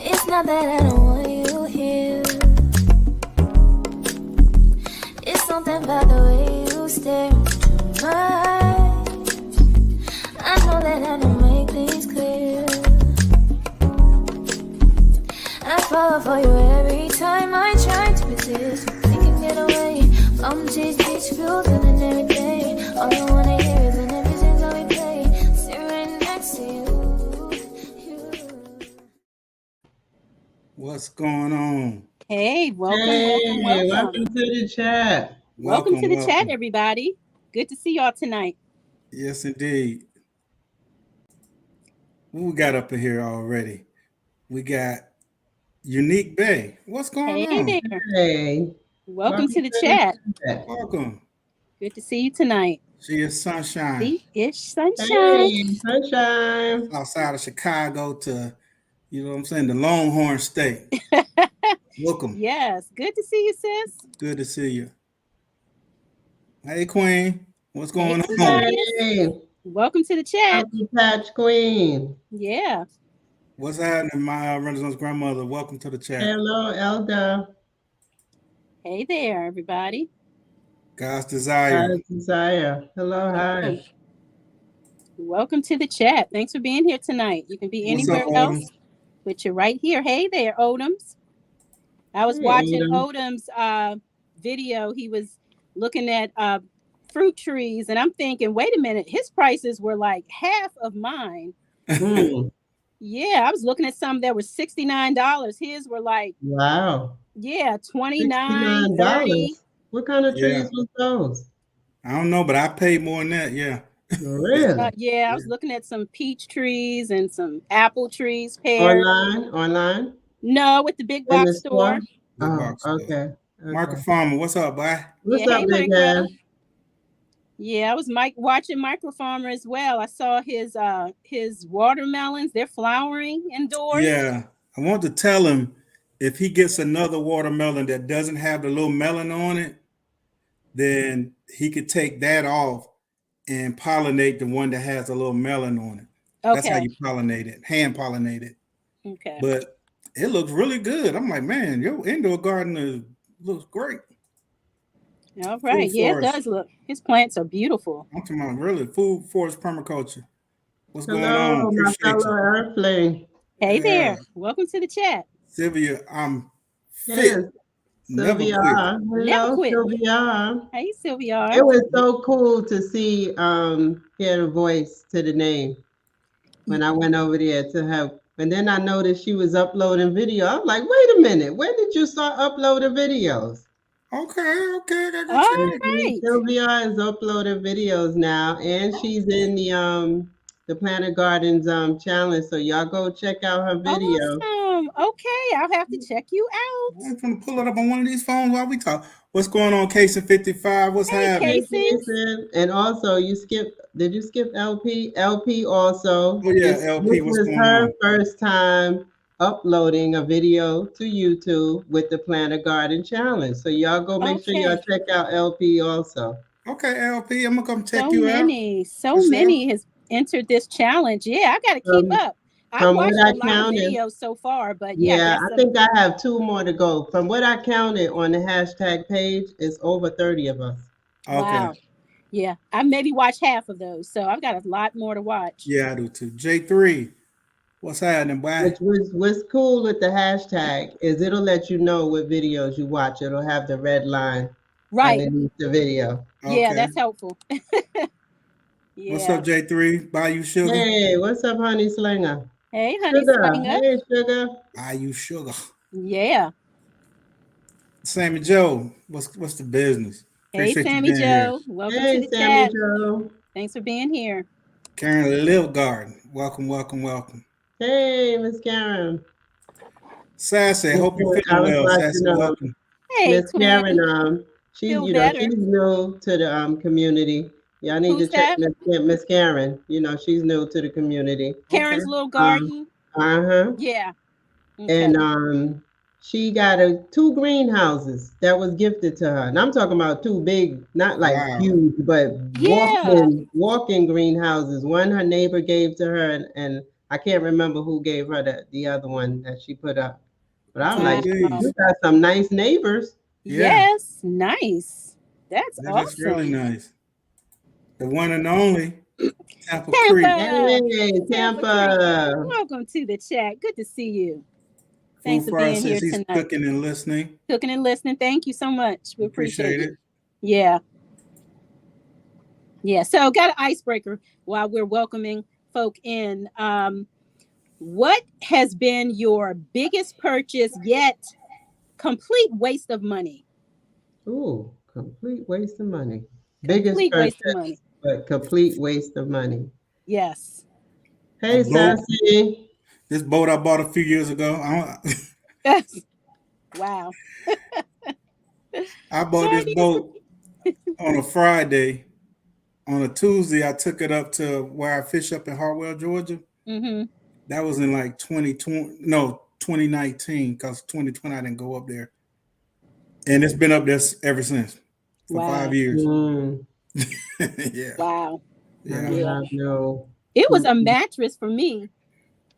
It's not that I don't want you here. It's something about the way you stare into my eyes. I know that I don't make things clear. I fall for you every time I try to resist. You can get away from these beach views and every day. All you wanna hear is an every single we play. Sit right next to you. What's going on? Hey, welcome, Welcome to the chat. Welcome to the chat, everybody. Good to see y'all tonight. Yes, indeed. What we got up in here already? We got Unique Bay. What's going on? Hey there. Hey. Welcome to the chat. Welcome. Good to see you tonight. She is Sunshine. See-ish sunshine. Hey, sunshine. Outside of Chicago to, you know what I'm saying, the Longhorn State. Welcome. Yes. Good to see you, sis. Good to see you. Hey, Queen. What's going on? Hey. Welcome to the chat. Happy Patch Queen. Yeah. What's happening, my Renaissance grandmother? Welcome to the chat. Hello, Elder. Hey there, everybody. God's Desire. God's Desire. Hello, hi. Welcome to the chat. Thanks for being here tonight. You can be What's anywhere up, else, Odom? but you're right here. Hey there, Odoms. I was Hey, watching Odom. Odom's video. He was looking at fruit trees, and I'm thinking, wait a minute, his prices were like half of mine. Yeah, I was looking at some that were $69. His were like, Wow. yeah, $29, $30. What kind of trees was those? I don't know, but I paid more than that. Yeah. Really? Yeah, I was looking at some peach trees and some apple trees, pears. Online? No, with the big In box the store. Oh, okay. Marco Farmer, what's up, boy? What's Yeah, up, hey, big Micro. guy? Yeah, I was watching Micro Farmer as well. I saw his watermelons. They're flowering indoors. Yeah, I want to tell him if he gets another watermelon that doesn't have the little melon on it, then he could take that off and pollinate the one that has a little melon on it. Okay. That's how you pollinate it, hand pollinate it. Okay. But it looks really good. I'm like, man, your indoor garden looks great. All right. Food Yeah, forest. it does look. His plants are beautiful. I'm talking about really food forest permaculture. What's going Hello, on? my Appreciate fellow you. Earthling. Hey Yeah. there. Welcome to the chat. Sylvia, I'm fit. Yes. Never Sylvia. quit. Hello, Never quit. Sylvia. Hey, Sylvia. It was so cool to see, hear the voice to the name when I went over there to have. And then I noticed she was uploading video. I'm like, wait a minute, when did you start uploading videos? Okay. I got All you. right. Sylvia is uploading videos now, and she's in the Planet Gardens challenge. So y'all go check out her video. Awesome. Okay, I'll have to check you out. I'm gonna pull it up on one of these phones while we talk. What's going on, Casey 55? What's happening? Casey. And also, did you skip LP? LP also. Oh yeah, LP. This What's was going her on? first time uploading a video to YouTube with the Planet Garden Challenge. So y'all go make sure y'all check out LP also. Okay, LP, I'm gonna come check So you out. So many has entered this challenge. Yeah, I got to keep up. I've watched a lot of videos so far, but yeah, I think I have 2 more to go. From what I counted on the hashtag page, it's over 30 of us. Okay. Wow. Yeah, I maybe watched half of those, so I've got a lot more to watch. Yeah, I do too. J3, what's happening, boy? What's cool with the hashtag is it'll let you know what videos you watch. It'll have the red line underneath the video. Yeah, Okay. that's helpful. Yeah. What's up, J3? Bayou Sugar. Hey, what's up, Honey Slinger? Hey, Honey Slinger. Hey, Sugar. Bayou Sugar. Yeah. Sammy Joe, what's the business? Hey, Sammy Joe. Welcome to the Sammy chat. Joe. Thanks for being here. Karen Live Garden. Welcome. Hey, Miss Karen. Sassy, hope you're feeling well. Sassy, welcome. Hey, Miss Karen, she's she's new to the community. Y'all need to check Miss Karen. She's new to the community. Karen's little garden. Yeah. Okay. And she got 2 greenhouses that was gifted to her. And I'm talking about 2 big, not like Wow. huge, but Yeah. walk-in greenhouses. One her neighbor gave to her, and I can't remember who gave her the other one that she put up. But I'm Cool like, Wow. you beans. got some nice neighbors. Yeah, Yes. Nice. That's that is really awesome. nice. The one and only Tampa Creek. Tampa. Hey, Tampa Creek. Tampa. Welcome to the chat. Good to see you. Food Thanks for for us being says here he's tonight. cooking and listening. Cooking and listening. Thank you so much. We appreciate Appreciate you. it. Yeah. Yeah. So got an icebreaker while we're welcoming folk in. What has been your biggest purchase yet complete waste of money? Ooh, complete waste of money. Biggest Complete waste of purchase, money. but complete waste of money. Yes. A Hey, boat. Sassy. This boat I bought a few years ago. Wow. I bought this Lord, yes. boat on a Friday. On a Tuesday, I took it up to where I fish up in Hartwell, Georgia. Mm-hmm. That was in like 2019, because 2020 I didn't go up there. And it's been up there ever since for Wow. 5 years. Mm, Yeah. Wow. I Yeah. Yeah. have no. It was a mattress for me.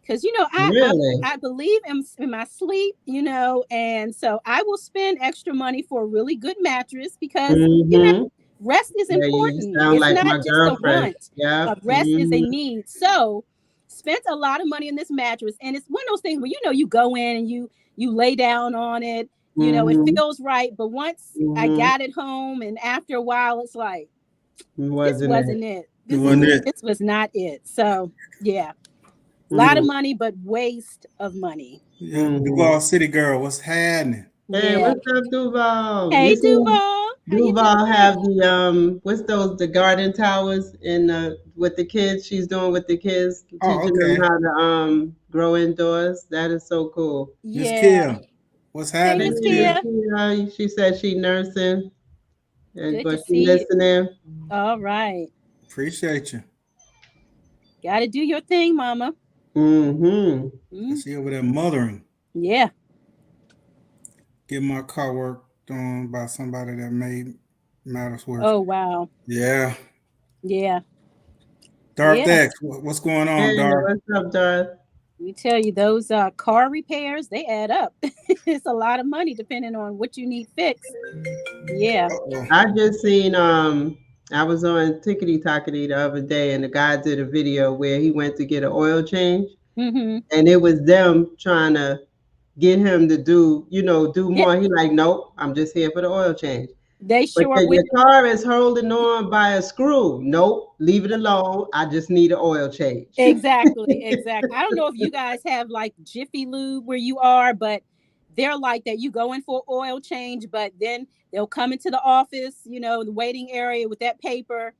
Because Really? I believe in my sleep, and so I will spend extra money for a really good mattress because Mm-hmm. rest is Yeah, you important. sound It's like not my just a girlfriend. want, Yep. but rest is a need. So spent a lot of money on this mattress, and it's one of those things where you go in and you lay down on it. It Mm-hmm. feels right, but once I Mm-hmm. got it home, and after a while, it's like this Wasn't it? wasn't it. It wasn't it. This was not it. So yeah. A lot of Mm-hmm. money, but waste of money. Yeah. Mm-hmm. Duval City girl, what's happening? Hey, Yeah. what's up, Duval? You Hey, see Duval. How you Duval have doing? what's those, the garden towers in with the kids she's doing with the kids, Oh, teaching them okay. how to grow indoors. That is so cool. Miss Yeah. Kia, what's Hey, happening, Miss Kia? Kia. Yeah, she said she nursing, Good to but she see you. listening. All right. Appreciate you. Got to do your thing, Mama. Mm-hmm. I Mm, see over there mothering. yeah. Get my car worked on by somebody that made matters worse. Oh, wow. Yeah. Yeah. Darth Yeah. X, what's going Hey, on, Darth? what's up, Darth? We tell you, those car repairs, they add up. It's a lot of money depending on what you need fixed. Yeah. Uh-oh. I just seen I was on Tickety Tockety the other day, and the guy did a video where he went to get an oil change, Mm-hmm. and it was them trying to get him to do Yeah. more. He like, nope, I'm just here for the oil change. They But sure will. your car is holding on by a screw. Nope, leave it alone. I just need an oil change. Exactly, exactly. I don't know if you guys have like Jiffy Lube where you are, but they're like that. You go in for oil change, but then they'll come into the office, the waiting area with that paper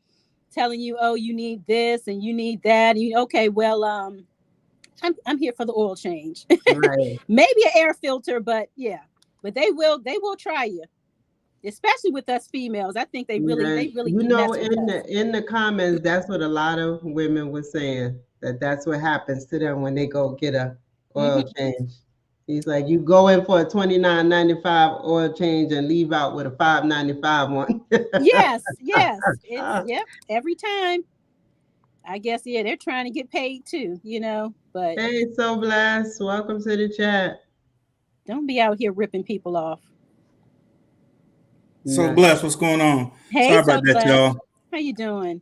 telling you, oh, you need this and you need that. And okay, well, I'm here for the oil change. Right. Maybe an air filter, but yeah. But they will try you, especially with us females. I think they really Yeah. You mess know, with in us. the comments, that's what a lot of women were saying, that's what happens to them when they go get a oil Hmm. change. He's like, you go in for a $29.95 oil change and leave out with a $5.95 one. Yes, yes. It's yep, every time. I guess yeah, they're trying to get paid too. But Hey, so blessed. Welcome to the chat. don't be out here ripping people off. So Nah. blessed, what's going on? Hey, Sorry so about that, blessed. y'all. How you doing?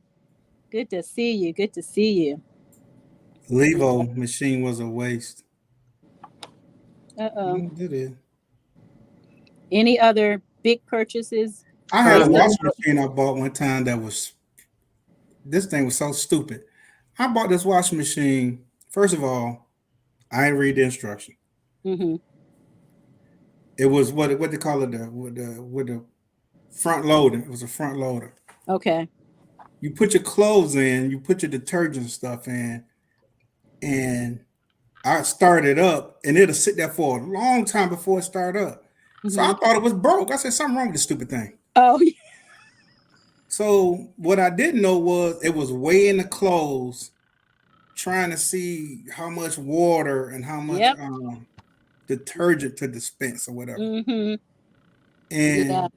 Good to see you. Good to see you. Levo machine was a waste. Uh-oh. It is. Any other big purchases I had a based on washing machine I bought one time this thing was so stupid. I bought this washing machine. First of all, I didn't read the instruction. hmm It was what they call it, with the front loader. It was a front loader. Okay. You put your clothes in, you put your detergent stuff in, and I started up, and it'll sit there for a long time before it started up. So I hmm thought it was broke. I said, something wrong with this stupid thing. Oh, So what I didn't know was it was weighing the clothes, trying to see how much water and how much yep. detergent to dispense or whatever. Mm-hmm. And Yeah.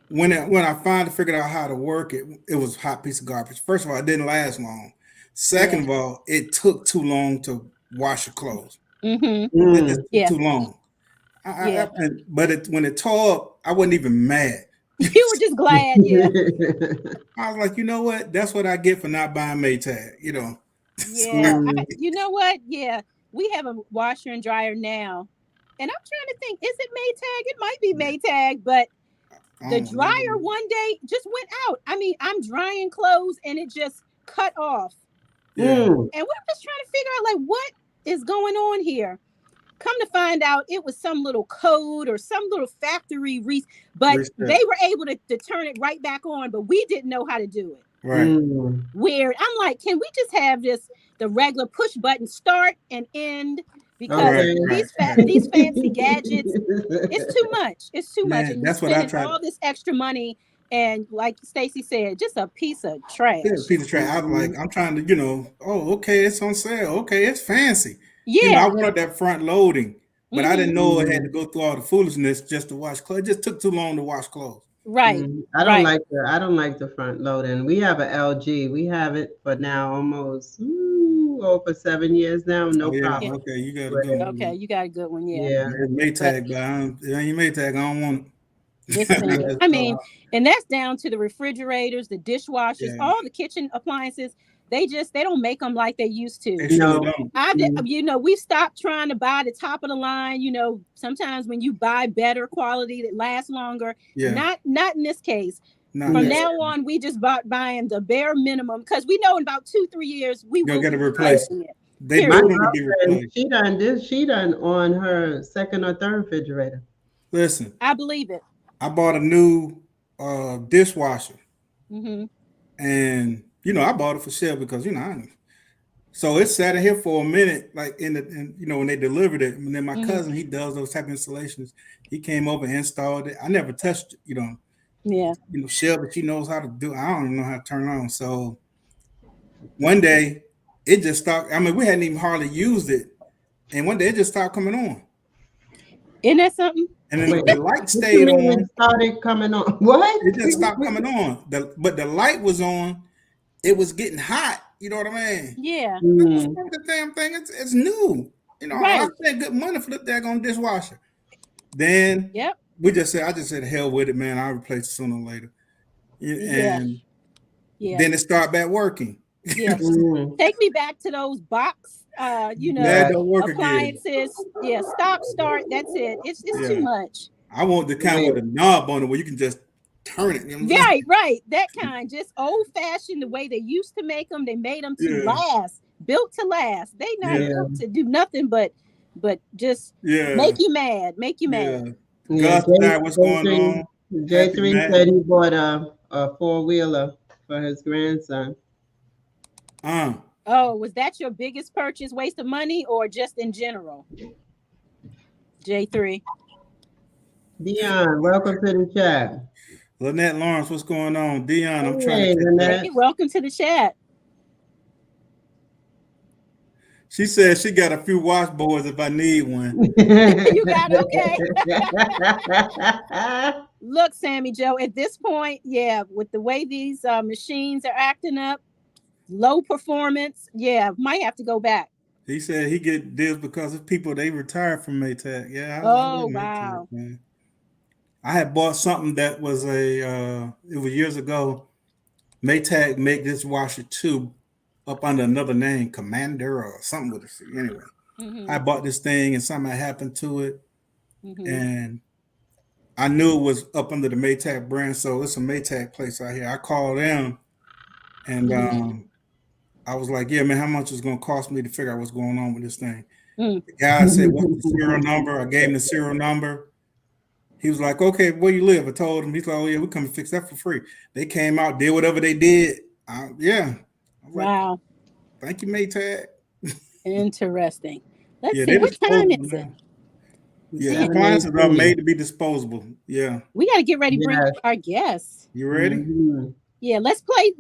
when I finally figured out how to work it, it was a hot piece of garbage. First of all, it didn't last long. Second of all, it took too long to wash your clothes. Mm-hmm. It just took too long. Yeah. But when it tore up, I wasn't even mad. You were just glad, yeah. I was like, you know what? That's what I get for not buying Maytag, you know. Yeah. You know what? Yeah. We have a washer and dryer now. And I'm trying to think, is it Maytag? It might be Maytag, but the dryer one day just went out. I mean, I'm drying clothes and it just cut off. Yeah. And we're just trying to figure out, like, what is going on here? Come to find out, it was some little code or some little factory but they were able to turn it right back on, but we didn't know how to do it. Right. Weird. I'm like, can we just have the regular push button start and end? Because these fancy gadgets, it's too much. It's too much. And that's you're what I spending tried. all this extra money, and like Stacy said, just a piece of trash. Yeah, piece of trash. I'm trying to, you know, oh, okay, it's on sale. Okay, it's fancy. Yeah. You know, I wanted that front loading, but I didn't know it had to go through all the foolishness just to wash clothes. It just took too long to wash clothes. Right. I don't like the front loading. We have an LG. We have it for now almost over 7 years now. No problem. Okay, you got a good one. Okay, you got a good one. Yeah. It's Maytag, but it ain't Maytag. I don't want it. I mean, and that's down to the refrigerators, the dishwashers, all the kitchen appliances. They don't make them like they used to. They sure don't. You know, we stopped trying to buy the top of the line. You know, sometimes when you buy better quality that lasts longer, not in this case. From now on, we just buying the bare minimum because we know in about 2-3 years we will get it replaced. They build them to be replaced. She done on her second or third refrigerator. Listen, I believe it. I bought a new dishwasher, and you know I bought it for sale because you know so it sat in here for a minute, like in you know when they delivered it, and then my cousin, he does those type of installations. He came over and installed it. I never touched it, you know. Yeah. You know, Shelby, she knows how to do it. I don't even know how to turn it on. So one day it just stopped. I mean, we hadn't even hardly used it. And one day it just stopped coming on. Isn't that something? And then the light stayed on. It started coming on. What? It just stopped coming on. But the light was on. It was getting hot. You know what I mean? Yeah. The damn thing, it's new. You know, I spent good money for the daggone dishwasher. Then I just said, hell with it, man. I'll replace it sooner or later. And then it started back working. Yeah. Take me back to those box, you know, appliances. Yeah, stop, start. That's it. It's too much. I want the kind with a knob on it where you can just turn it. You know right. That kind. Just old fashioned, the way they used to make them. They made them to last, built to last. They not built to do nothing but just make you mad. Make you mad. Gus, what's going on? J3 said he bought a 4-wheeler for his grandson. Oh, was that your biggest purchase, waste of money, or just in general? J3. Dion, welcome to the chat. Lynette Lawrence, what's going on? Dion, I'm trying to Lynette. Welcome to the chat. She said she got a few washboards if I need one. You got okay. Look, Sammy Joe, at this point, with the way these machines are acting up, low performance, might have to go back. He said he get deals because of people they retired from Maytag. Yeah. Wow. Maytag, man. I had bought something that was it was years ago. Maytag make this washer too up under another name, Commander or something with it. Anyway, I bought this thing and something happened to it, and I knew it was up under the Maytag brand. So it's a Maytag place out here. I called them, and I was like, "Yeah, man, how much is going to cost me to figure out what's going on with this thing?" The guy said, "What's the serial number?" I gave him the serial number. He was like, "Okay, where you live?" I told him. He's like, "Oh yeah, we come to fix that for free." They came out, did whatever they did. Wow. Like, thank you, Maytag. Interesting. Let's see. What time is it? Yeah, appliances are made to be disposable. Yeah. We got to get ready to bring our guests. You ready? Yeah, let's play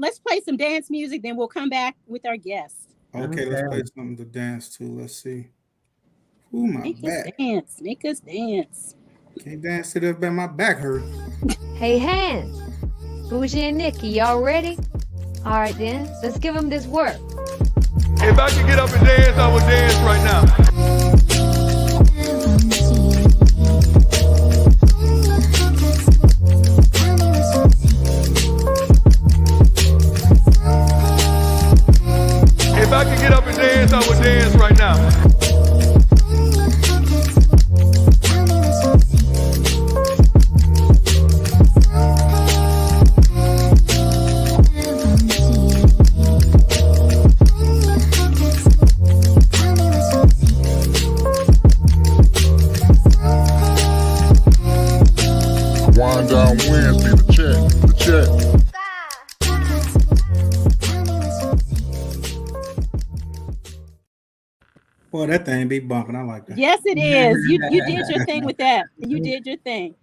some dance music, then we'll come back with our guests. Okay, let's play something to dance to. Let's see. Ooh, my Make us back. dance. Make us dance. Can't dance to this, but my back hurt. Hey, Hands, Bougie and Nikki, y'all ready? All right, then, let's give them this work. If I could get up and dance, I would dance right now. If I could get up and dance, I would dance right now. Wind down wins be the check. Boy, that thing be bumping. I like that. Yes, it is. You did your thing with that. You did your thing.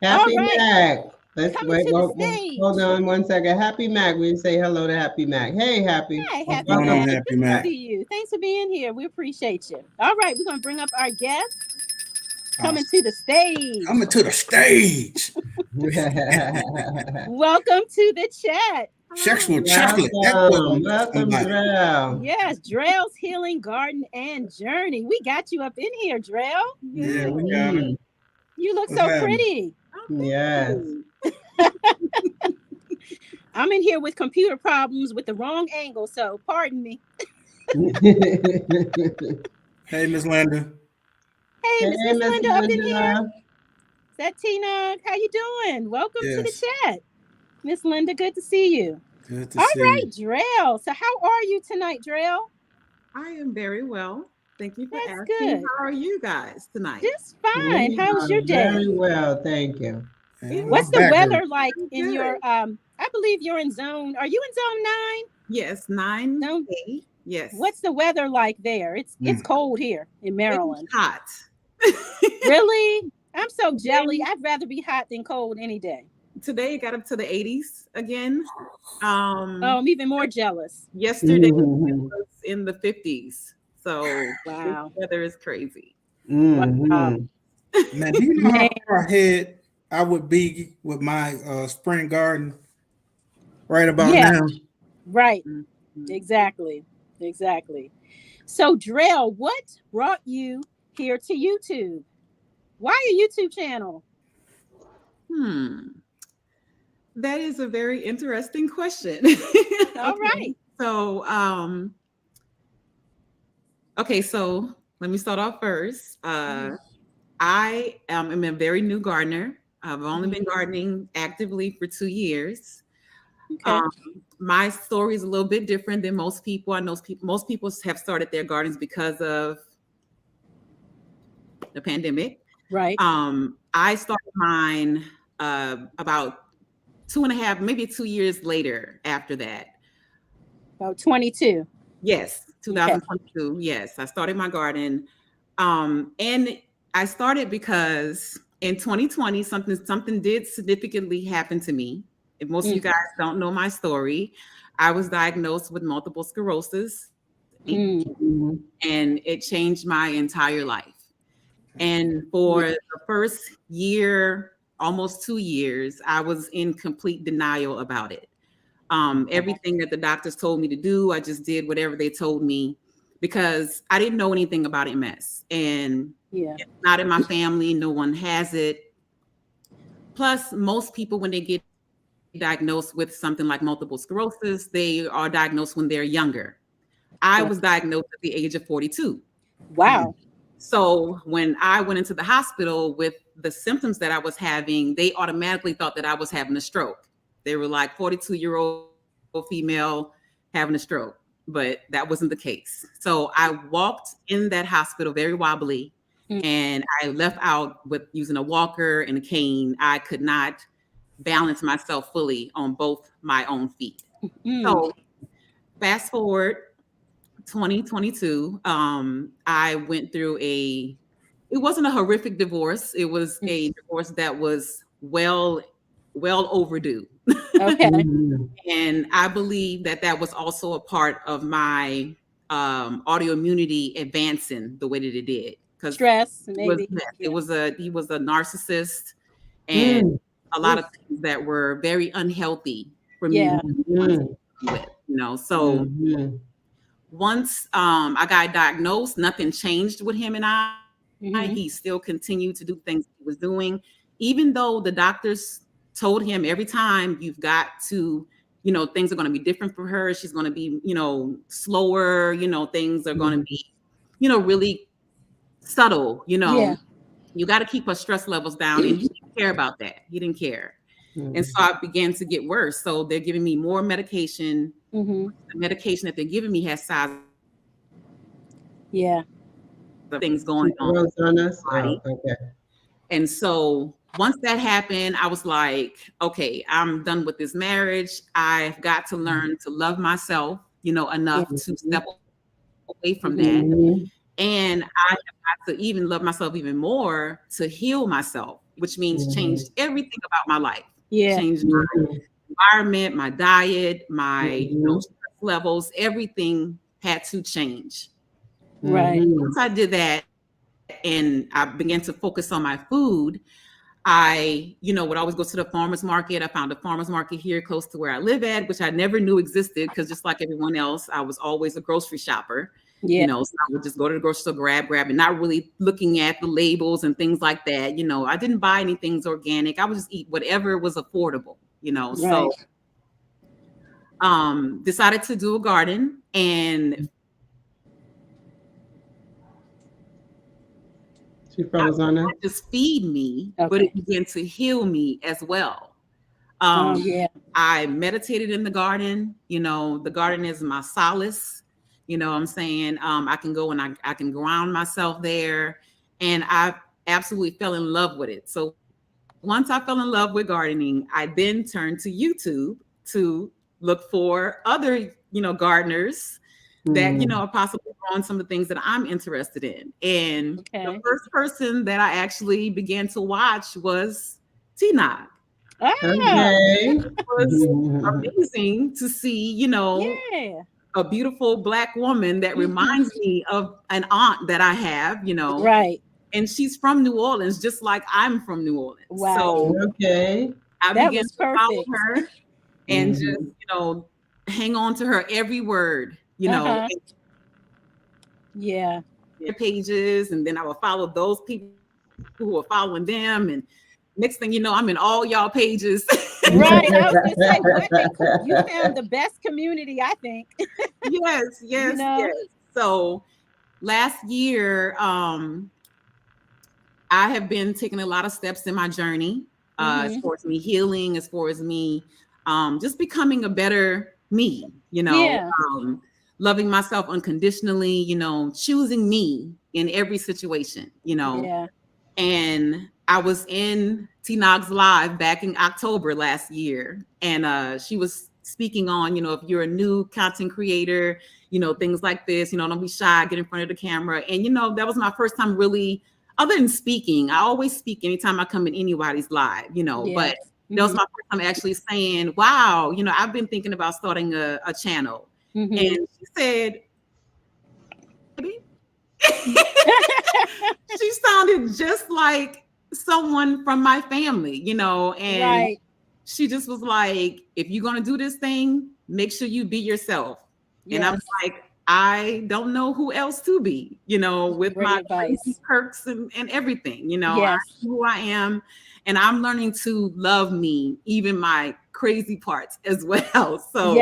Happy All right. Mac. Let's Coming wait. to the Hold stage. on one second. Happy Mac. We say hello to Happy Mac. Hey, Happy. Hi, What's Happy going on, Mac. Happy Good to Mac? see you. Thanks for being here. We appreciate you. All right, we're gonna bring up our guest coming to the stage. Coming to the stage. Welcome to the chat. Sexual chocolate. That Welcome, boy welcome, somebody. Drell. Yes, Drell's Healing Garden and Journey. We got you up in here, Drell. Yeah, we got it. You look What's so happening? pretty. Yes. I'm in here with computer problems with the wrong angle, so pardon me. Hey, Miss Linda. Hey, Miss Miss Linda up in here. Linda. Is that Tina? How you doing? Welcome to the Yes. chat. Miss Linda, good to see you. Good to All see right, you. Drell. So how are you tonight, Drell? I am very well. Thank you for That's asking. good. How are you guys tonight? Just fine. We How's your are day? Very well, thank you. Man, What's my the back weather hurt. like I'm in good. your I believe you're in zone. Are you in zone 9? Yes, 9 No. A. Yes. What's the weather like there? It's cold here in Maryland. It's hot. Really? I'm so jelly. I'd rather be hot than cold any day. Today it got up to the 80s again. Oh, I'm even more jealous. Yesterday it Mhm. was in the 50s. So Wow. this weather is crazy. Mhm. Man, do you know how far ahead I would be with my spring garden right about Yeah. now? Right. Mhm. Exactly. So, Drell, what brought you here to YouTube? Why a YouTube channel? That is a very interesting question. All right. So, so let me start off first. I am a very new gardener. I've only been gardening actively for 2 years. Okay. My story is a little bit different than most people. I know most people have started their gardens because of the pandemic. Right. I started mine about 2.5, maybe 2 years later after that. About 22. Yes, 2022. Yes, I started my garden. And I started because in 2020, something did significantly happen to me. If most of you guys don't know my story, I was diagnosed with multiple sclerosis, and it changed my entire life. And for the first year, almost 2 years, I was in complete denial about it. Everything that the doctors told me to do, I just did whatever they told me because I didn't know anything about MS. And it's not in my family. No one has it. Plus, most people, when they get diagnosed with something like multiple sclerosis, they are diagnosed when they're younger. I was diagnosed at the age of 42. Wow. So when I went into the hospital with the symptoms that I was having, they automatically thought that I was having a stroke. They were like 42-year-old female having a stroke, but that wasn't the case. So I walked in that hospital very wobbly, and I left out with using a walker and a cane. I could not balance myself fully on both my own feet. So fast forward 2022, I went through it wasn't a horrific divorce. It was a divorce that was well overdue. Okay. And I believe that was also a part of my autoimmunity advancing the way that it did. because stress, maybe. he was a narcissist, and a lot of things that were very unhealthy for me with, So once I got diagnosed, nothing changed with him and I. He still continued to do things he was doing, even though the doctors told him every time, you've got to, things are going to be different for her. She's going to be, slower, things are going to be, really subtle, you got to keep her stress levels down. And he didn't care about that. He didn't care. And so I began to get worse. So they're giving me more medication. The medication that they're giving me has sides. Things going on us. Okay. And so once that happened, I was like, okay, I'm done with this marriage. I've got to learn to love myself, enough to step away from that. And I have got to even love myself even more to heal myself, which means change everything about my life. Change my environment, my diet, my stress levels, everything had to change. Right. Once I did that and I began to focus on my food, I, would always go to the farmer's market. I found a farmer's market here close to where I live at, which I never knew existed because just like everyone else, I was always a grocery shopper. So I would just go to the grocery store, grab, and not really looking at the labels and things like that. I didn't buy anything organic. I would just eat whatever was affordable, So decided to do a garden and she froze on us. Just feed me, but it began to heal me as well. I meditated in the garden. The garden is my solace. What I'm saying? I can go and I can ground myself there. And I absolutely fell in love with it. So once I fell in love with gardening, I then turned to YouTube to look for other, gardeners that, are possibly growing some of the things that I'm interested in. And the first person that I actually began to watch was T-Nog. It was amazing to see, a beautiful Black woman that reminds me of an aunt that I have, Right. And she's from New Orleans, just like I'm from New Orleans. Wow. So I began to follow her and just, hang on to her every word, pages, and then I would follow those people who were following them, and next thing you know, I'm in all y'all pages. Right. I was gonna say, you found the best community, I think. Yes. So last year, I have been taking a lot of steps in my journey, as far as me healing, as far as me just becoming a better me, loving myself unconditionally, choosing me in every situation, And I was in T-Nog's live back in October last year, and she was speaking on, if you're a new content creator, things like this, don't be shy, get in front of the camera. And, that was my first time really, other than speaking, I always speak anytime I come in anybody's live, but that was my first time actually saying, wow, I've been thinking about starting a channel. And she said, she sounded just like someone from my family, and she just was like, if you're going to do this thing, make sure you be yourself. And I was like, I don't know who else to be, with Great my advice. perks and everything, I know who I am, and I'm learning to love me, even my crazy parts as well. So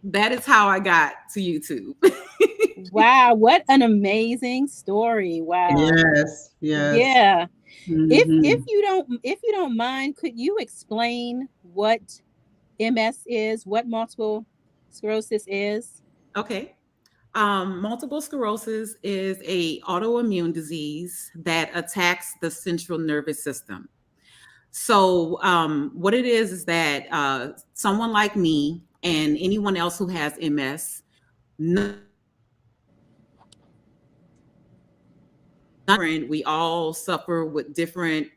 that is how I got to YouTube. Wow, what an amazing story. Wow. Yes. Yeah. If you don't mind, could you explain what MS is, what multiple sclerosis is? Okay. Multiple sclerosis is a autoimmune disease that attacks the central nervous system. So what it is that someone like me and anyone else who has MS, we all suffer with different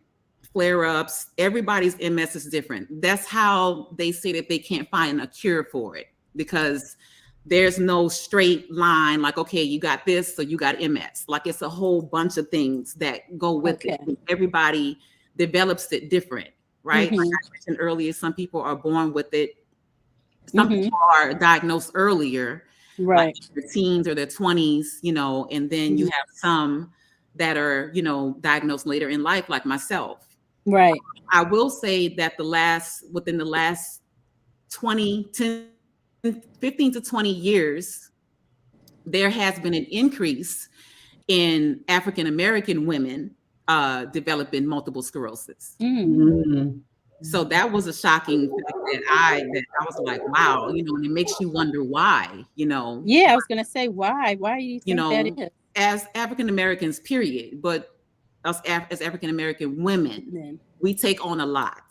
flare-ups. Everybody's MS is different. That's how they say that they can't find a cure for it, because there's no straight line like, okay, you got this, so you got MS. Like, it's a whole bunch of things that go with it. Everybody develops it different, right? Like I mentioned earlier, some people are born with it. Some people are diagnosed earlier, like in their teens or their 20s, you know, and then you have some that are, you know, diagnosed later in life, like myself. Right. I will say that within the last 15 to 20 years, there has been an increase in African American women developing multiple sclerosis. So that was a shocking fact that I was like, wow, you know, and it makes you wonder why, you know. Yeah, I was gonna say why. Why do you think that is? As African Americans, period, but us as African American women, we take on a lot.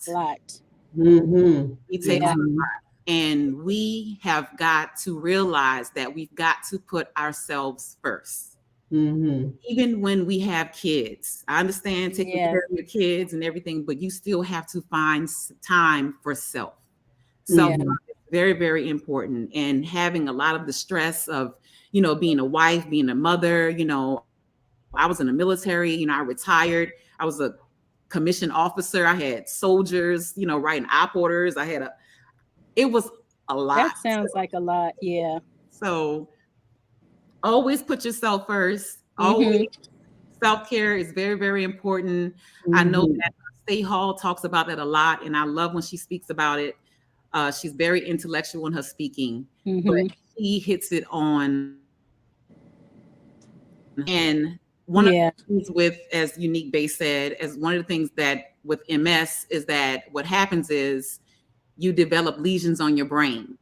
We take on a lot. And we have got to realize that we've got to put ourselves first. Even when we have kids, I understand taking care of your kids and everything, but you still have to find time for self. Self is very, very important. And having a lot of the stress of, you know, being a wife, being a mother, you know, I was in the military, you know, I retired. I was a commissioned officer. I had soldiers, you know, writing op orders. It was a lot. That sounds like a lot. Yeah. So always put yourself first. Always. Self-care is very, very important. I know that State Hall talks about that a lot, and I love when she speaks about it. She's very intellectual in her speaking, but she hits it on. And one of the things with, as Unique Base said, as one of the things that with MS is that what happens is you develop lesions on your brain.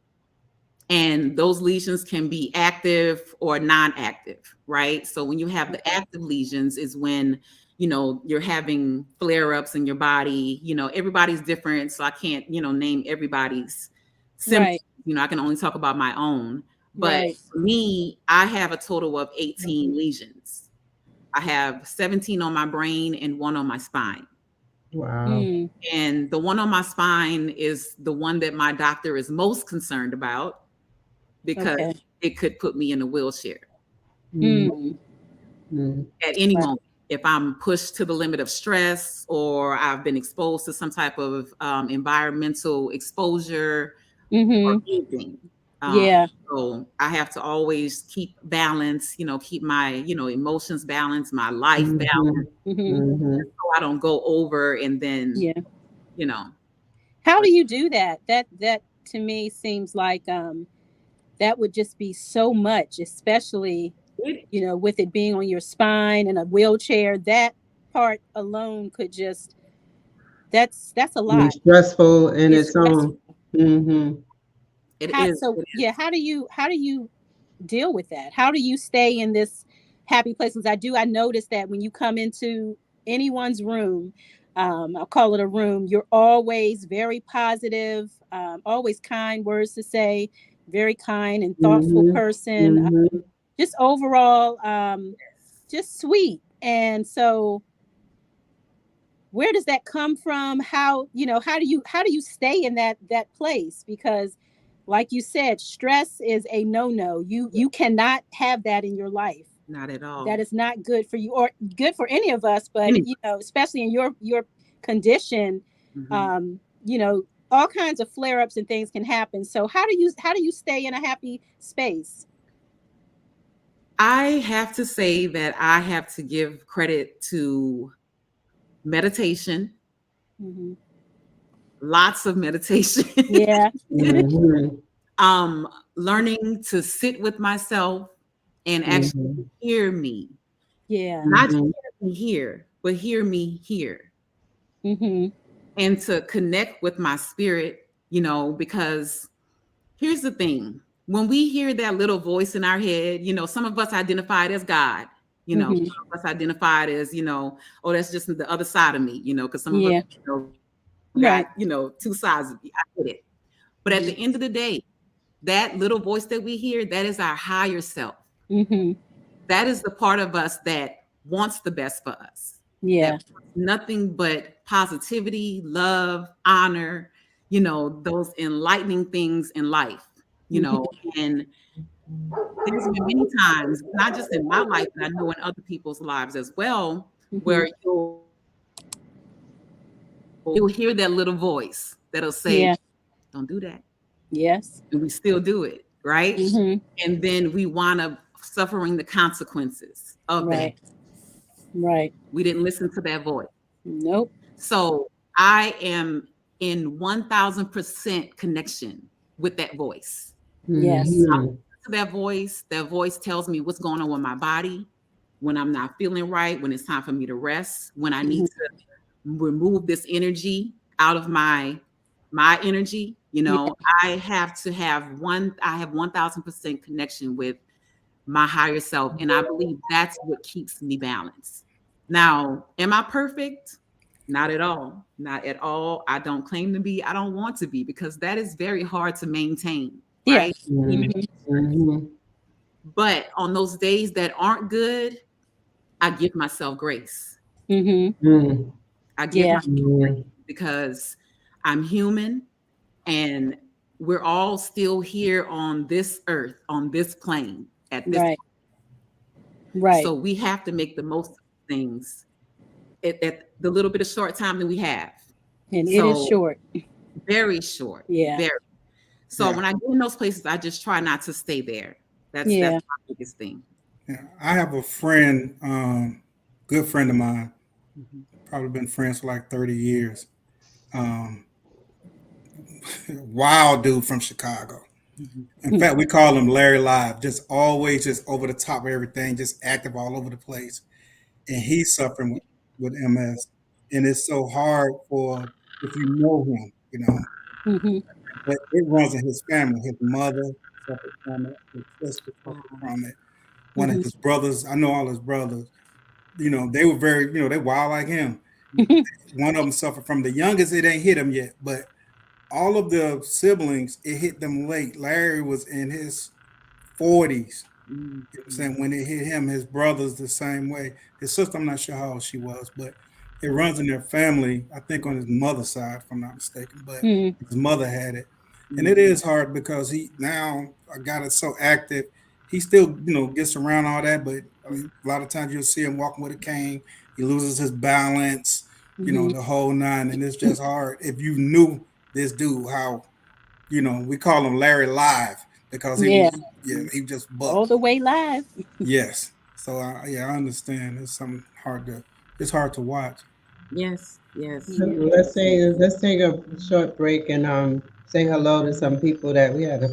And those lesions can be active or non-active, right? So when you have the active lesions is when, you know, you're having flare-ups in your body. You know, everybody's different, so I can't, you know, name everybody's symptoms. You know, I can only talk about my own. But for me, I have a total of 18 lesions. I have 17 on my brain and 1 on my spine. Wow. And the one on my spine is the one that my doctor is most concerned about, because it could put me in a wheelchair at any moment. If I'm pushed to the limit of stress, or I've been exposed to some type of environmental exposure or anything. So I have to always keep balance, you know, keep my, you know, emotions balanced, my life balanced, so I don't go over and then, you know. How do you do that? That to me seems like that would just be so much, especially, you know, with it being on your spine and a wheelchair. That part alone could just, that's a lot. It's stressful in its own. It is. So how do you deal with that? How do you stay in this happy place? Because I notice that when you come into anyone's room, I'll call it a room, you're always very positive, always kind words to say, very kind and thoughtful person, just overall just sweet. And so where does that come from? How do you stay in that place? Because like you said, stress is a no-no. You cannot have that in your life. Not at all. That is not good for you, or good for any of us, but you know, especially in your condition, you know, all kinds of flare-ups and things can happen. So how do you stay in a happy space? I have to say that I have to give credit to meditation. Lots of meditation. Learning to sit with myself and actually hear me. Not just hear me here, but hear me here. And to connect with my spirit, you know, because here's the thing. When we hear that little voice in our head, you know, some of us identify it as God, you know, some of us identify it as, you know, oh, that's just the other side of me, you know, because some of us, you know, got, you know, 2 sides of me. I get it. But at the end of the day, that little voice that we hear, that is our higher self. That is the part of us that wants the best for us. Nothing but positivity, love, honor, you know, those enlightening things in life, you know, and there's been many times, not just in my life, but I know in other people's lives as well, where you'll hear that little voice that'll say, Yeah. don't do that. Yes. And we still do it, right? Mhm. And then we wind up suffering the consequences of Right. that. Right. We didn't listen to that voice. Nope. So I am in 1000% connection with that voice. Yes. Mhm. To that voice tells me what's going on with my body, when I'm not feeling right, when it's time for me to rest, when I need to remove this energy out of my energy. You know, I have 1000% connection with my higher self, and I believe that's what keeps me balanced. Now, am I perfect? Not at all. Not at all. I don't claim to be. I don't want to be, because that is very hard to maintain, Yeah. right? Mhm. But on those days that aren't good, I give myself grace. Mm-hmm. Mhm. I give Yeah. myself grace because I'm human, and we're all still here on this earth, on this plane at this Right. Right. So we have to make the most of things at the little bit of short time that we have. And it is So short. very short. Yeah. Very. So Yeah. when I get in those places, I just try not to stay there. That's Yeah. my biggest thing. Yeah. I have a friend, good friend of mine, probably been friends for like 30 years. Wild dude from Chicago. In fact, we call him Larry Live, just always just over the top of everything, just active all over the place. And he's suffering with MS. And it's so hard for, if you know him, you know, Mm-hmm. but it runs in his family. His mother suffered from it, his sister suffered from it. One of Mm-hmm. his brothers, I know all his brothers, you know, they were very, you know, they wild like him. One of them suffered from the youngest, it ain't hit him yet, but all of the siblings, it hit them late. Larry was in his 40s. You know what I'm saying? When it hit him, his brother's the same way. His sister, I'm not sure how old she was, but it runs in their family, I think on his mother's side, if I'm not mistaken, but Mm-hmm. his mother had it. And it is hard because he now a guy that's so active, he still, you know, gets around all that, but I mean, a lot of times you'll see him walking with a cane, he loses his balance, you know, the whole nine, and it's just hard. If you knew this dude, how, you know, we call him Larry Live because he Yeah. was, yeah, he just All bucked. the way live. Yes. So yeah, I understand. It's something it's hard to watch. Yes, yes. Let's take a short break and say hello to some people that we had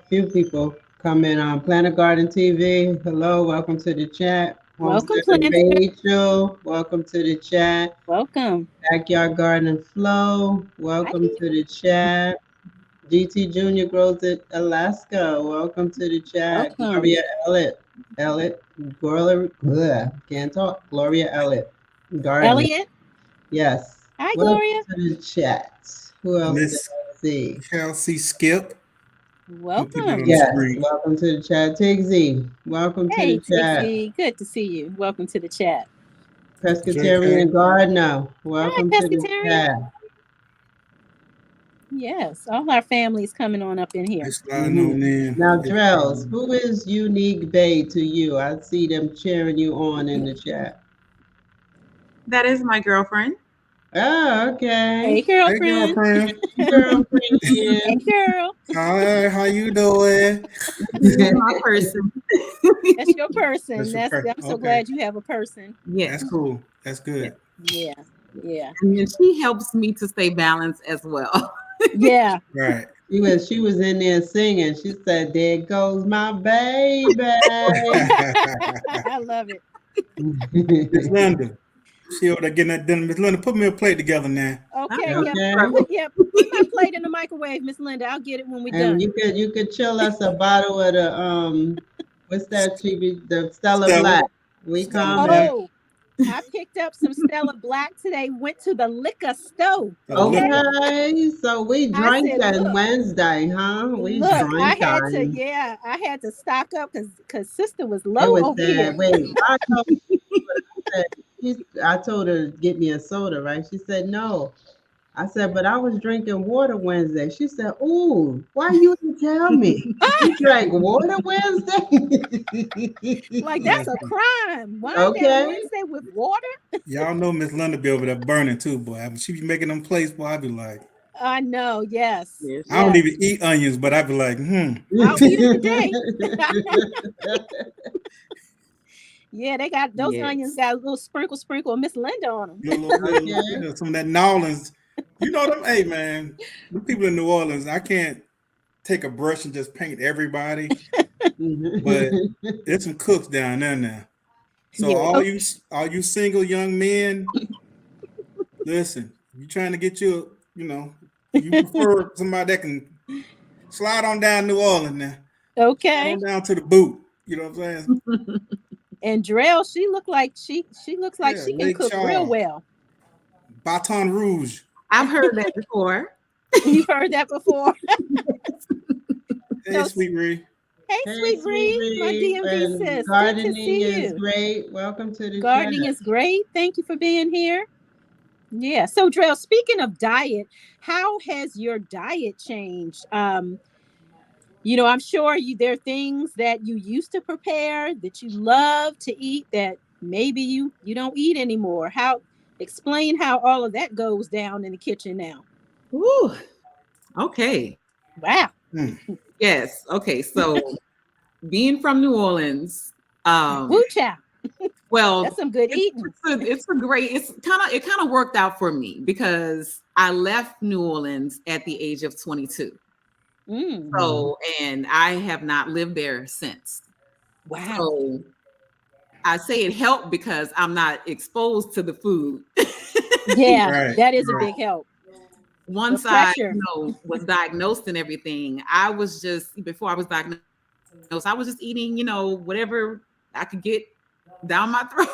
few people come in on Planet Garden TV. Hello, welcome to the chat. Welcome, Homestead Planet. Rachel, welcome to the chat. Welcome. Backyard Garden and Flow, welcome Hi. to the chat. GT Junior grows in Alaska, welcome to the chat. Welcome. Gloria can't talk. Gloria Elliott, Garden. Elliot. Yes. Hi, Welcome Gloria. to the chat. Who else did Miss I see? Kelsey Skip. I'll put that on Welcome. the Yes. screen. Welcome to the chat. Tigsy, welcome to Hey, the chat. Tixie. Good to see you. Welcome to the chat. Pescatarian JK. Gardner, Hi, welcome to the Pescatarian. chat. Yes, all our families coming on up in here. They sliding on in. Now, Drells, who is Unique Bay to you? I see them cheering you on in the chat. That is my girlfriend. Oh, Hey, okay. Hey, girlfriend. girlfriend. Girlfriend. Hey, girl. Hi, how you doing? My person. That's your person. That's your I'm so okay. glad you have a person. Yes. That's cool. That's good. Yeah. Yeah. And then she helps me to stay balanced as well. Yeah. Right. She was in there singing. She said, "There goes my baby." I love it. Miss Linda. She over there getting that dinner. Miss Linda, put me a plate together now. Okay. Okay. Yep. Put my plate in the microwave, Miss Linda. I'll get it when we're done. And you could chill us a bottle of the what's that TV? The Stella Black. We Stella come Black. Oh, I picked up some Stella Black today. Went to the liquor store. Okay, so we drank said, on look, Wednesday, huh? We Look, I drank had on. to, I had to stock up because sister was It low was over here. wait, I told her to get me a soda, right? She said no. I said, but I was drinking water Wednesday. She said, ooh, why you didn't tell me? You drank water Wednesday? Like, that's a crime. Wine down Okay. Wednesday with water? Y'all know Miss Linda be over there burning too, boy. When she be making them plates, boy, I be like, I know, yes. Yes. I don't Yes. even eat onions, but I be like, I'll eat them today. Yeah, they got those Yes. onions got a little sprinkle of Miss Linda on them. Some of that New Orleans. You know them, hey man, the people in New Orleans, I can't take a brush and just paint everybody, but there's some cooks down there now. So Yeah. all you single young men, listen, you trying to get you you prefer somebody that can slide on down New Orleans now. Okay. Slide on down to the boot. You know what I'm saying? And Drell, she looks like she Yeah, can Lake cook real Charles. well. Baton Rouge. I've heard that before. You've heard that before. Hey, So- Sweet Ree. Hey, Sweet Ree, my DMV And sis. Good to gardening see is you. great. Welcome to the Gardening chat. is great. Thank you for being here. Yeah. So, Drell, speaking of diet, how has your diet changed? I'm sure there are things that you used to prepare that you love to eat that maybe you don't eat anymore. Explain how all of that goes down in the kitchen now. Ooh. Okay. Wow. Yes. Okay. So being from New Orleans, Woo chow. well, That's some good eating. It kind of worked out for me because I left New Orleans at the age of 22. So, and I have not lived there since. Wow. So I say it helped because I'm not exposed to the food. Yeah, Right. that is a big help. Once The I, pressure. was diagnosed and everything, I was just, before I was diagnosed, I was just eating, whatever I could get down my throat.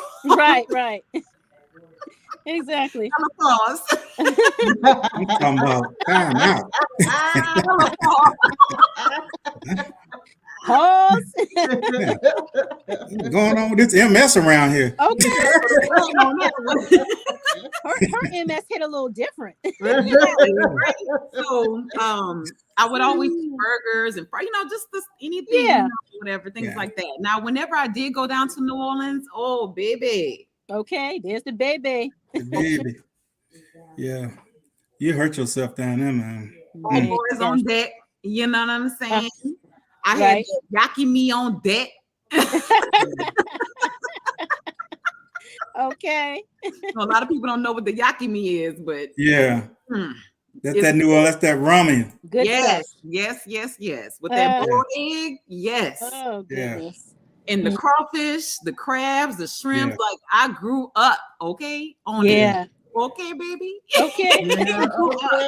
Right. Exactly. Pause. I'm talking about time out. Pause. What's going on with this MS around here? Okay. Her MS hit a little different. So I would always eat burgers and just anything, Yeah. Whatever, things Yeah. like that. Now, whenever I did go down to New Orleans, oh baby. Okay, there's the baby. The baby. Yeah. You hurt yourself down there, man. All boys on deck. You know what I'm saying? I had yaki me on deck. Okay. A lot of people don't know what the yaki me is, but yeah. That's that New Orleans, that's that ramen. Good yes, stuff. yes. With that boiled egg, yes. Oh goodness. And the crawfish, the crabs, the shrimp, like I grew up, okay, on it. Okay, baby. Okay. Yeah, okay.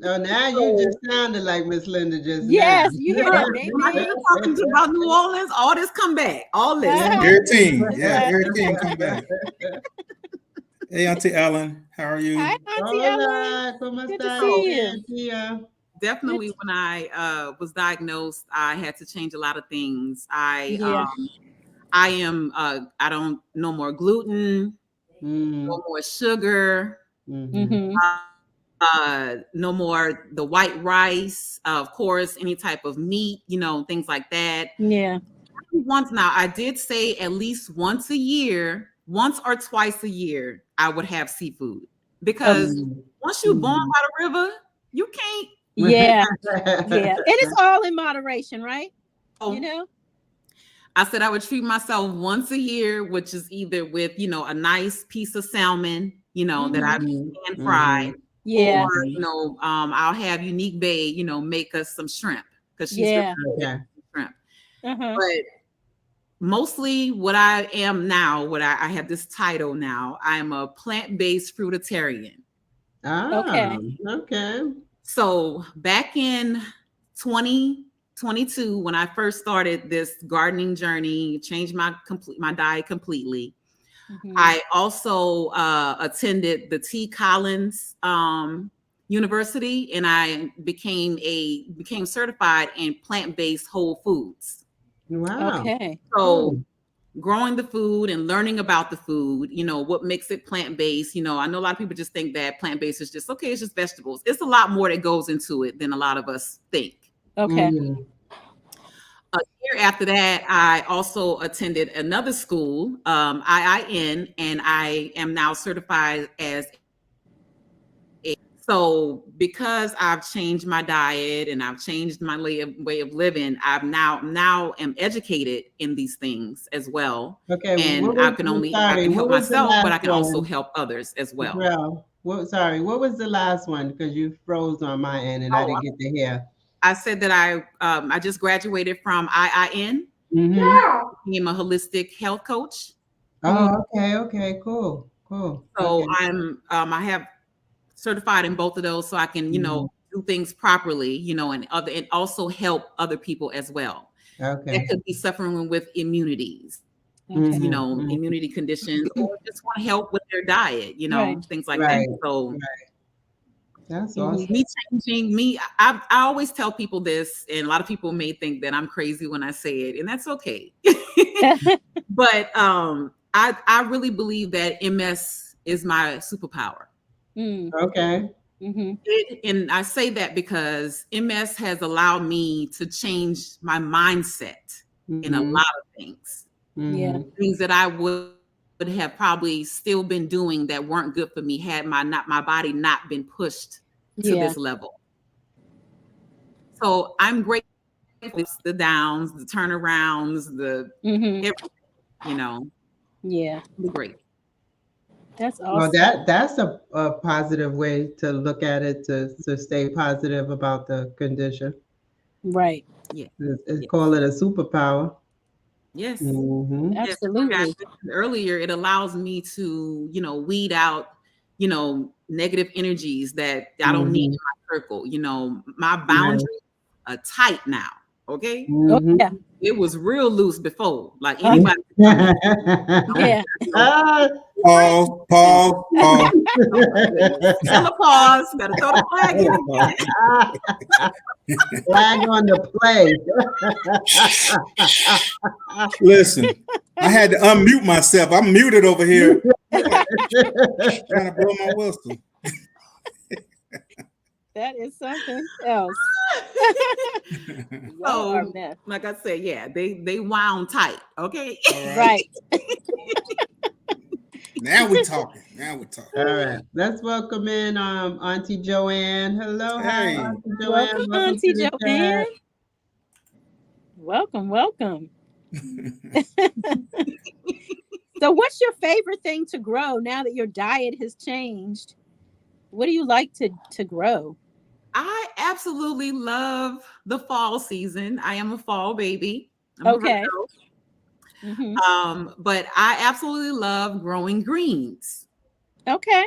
Oh, now you just sounded like Miss Linda just yes, now. you hear that, baby. When I get talking to you about New Orleans, all this come back. All this. Everything. Yeah, everything come back. Hey, Auntie Ellen, how are you? Hi, Auntie Ellen. Good to see you. Definitely, when I was diagnosed, I had to change a lot of things. I don't no more gluten, no more sugar, no more the white rice, of course, any type of meat, things like that. Yeah. Once now, I did say at least once or twice a year, I would have seafood because once you're born by the river, you can't. Yeah. And it's all in moderation, right? I said I would treat myself once a year, which is either with, a nice piece of salmon, that I can fry. Yeah. Or, I'll have Unique Bay, make us some shrimp because she's shrimp. But mostly what I am now, I have this title now, I'm a plant-based fruitarian. Okay. So back in 2022, when I first started this gardening journey, changed my diet completely. I also attended the T. Collins University, and I became certified in plant-based whole foods. Wow. Okay. So growing the food and learning about the food, you know, what makes it plant-based. You know, I know a lot of people just think that plant-based is just, okay, it's just vegetables. It's a lot more that goes into it than a lot of us think. Okay. A year after that, I also attended another school, IIN, and I am now certified as so because I've changed my diet and I've changed my way of living, I've now am educated in these things as well. Okay, And I can help myself, but I can also help others as well. Well, what was the last one? Because you froze on my end and I didn't get to hear. I said that I just graduated from IIN. Became a holistic health coach. Oh, okay, cool. So okay. I have certified in both of those, so I can, you know, do things properly, you know, and also help other people as well. Okay. That could be suffering with immunities, you know, immunity conditions, or just want to help with their diet, you know, things like that. So that's awesome. Me changing I always tell people this, and a lot of people may think that I'm crazy when I say it, and that's okay. But I really believe that MS is my superpower. Okay. And I say that because MS has allowed me to change my mindset in a lot of things. Things that I would have probably still been doing that weren't good for me had my body not been pushed to this level. So I'm grateful for the downs, the turnarounds, the everything, you know. Yeah. Great. That's awesome. Well, that's a positive way to look at it, to stay positive about the condition. Right. Yeah. Call it a superpower. Yes. Absolutely. Yes, like I earlier, it allows me to, you know, weed out, you know, negative energies that I don't need in my circle. You know, my boundaries are tight now. Okay. Yeah. It was real loose before. Like anybody. Yeah. Pause. Still a pause. Gotta throw the flag in. Flag on the play. Listen, I had to unmute myself. I'm muted over here. Trying to blow my whistle. That is something else. So, like I said, yeah, they wound tight. Okay. Right. Now we're talking. All right. Let's welcome in Auntie Joanne. Hello. Hey. Hi, Auntie Joanne. Welcome, Auntie Joanne. Welcome. So what's your favorite thing to grow now that your diet has changed? What do you like to grow? I absolutely love the fall season. I am a fall baby. Okay. But I absolutely love growing greens. Okay.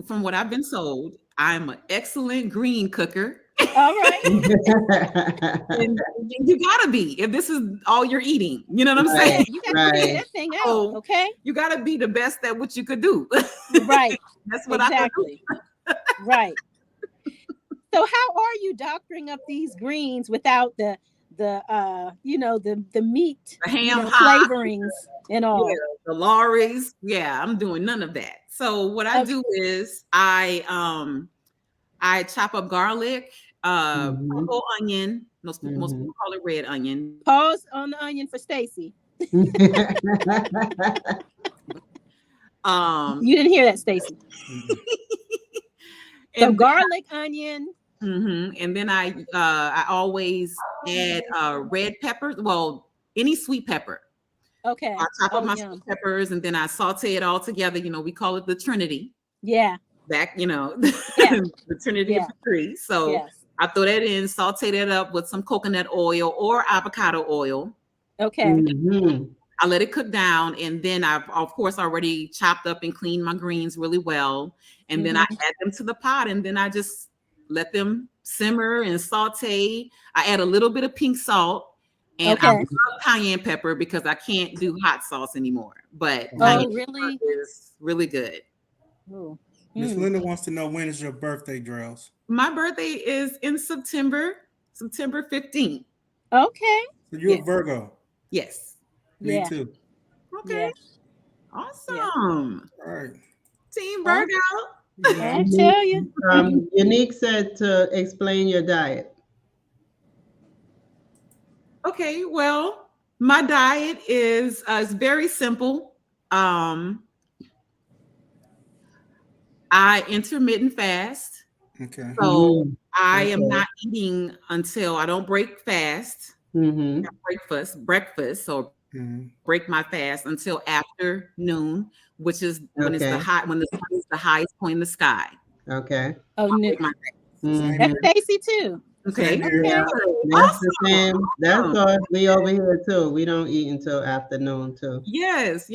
From what I've been told, I'm an excellent green cooker. All right. And you gotta be if this is all you're eating. You know what I'm saying? You gotta figure that thing out. Okay. You gotta be the best at what you could do. Right. That's what exactly. I do. Right. So how are you doctoring up these greens without the meat, the ham flavorings and all? Yeah, the Lorries. Yeah, I'm doing none of that. So what I do is I chop up garlic, purple onion. Most people call it red onion. Pause on the onion for Stacy. You didn't hear that, Stacy. So garlic, onion. And then I always add red peppers. Well, any sweet pepper. Okay. I chop up my sweet peppers and then I saute it all together. You know, we call it the Trinity. Yeah. Back, you know, Yeah. the Trinity of the tree. So I throw that in, saute that up with some coconut oil or avocado oil. Okay. I let it cook down, and then I've of course already chopped up and cleaned my greens really well. And then I add them to the pot, and then I just let them simmer and saute. I add a little bit of pink salt, and I love cayenne pepper because I can't do hot sauce anymore. But cayenne pepper is really good. Oh. Miss Linda wants to know, when is your birthday, Drells? My birthday is in September 15th. Okay. So you're Yeah. a Virgo. Yes. Me Yeah. too. Okay. Yeah. Awesome. All right. Team Huh? Virgo. Yeah. I tell you. Unique said to explain your diet. Okay, well, my diet is very simple. I intermittent fast. Okay. So I am Okay. not eating until I don't break fast. Mm-hmm. Breakfast, or break my fast until after noon, which is when it's Okay. when the sun is the highest point in the sky. Okay. Oh, no. Break my fast. Same That's here. Stacy too. Okay. Same here. Yeah, Good. that's the same. Awesome. That's Awesome. all. We over here too. We don't eat until afternoon too. Yes.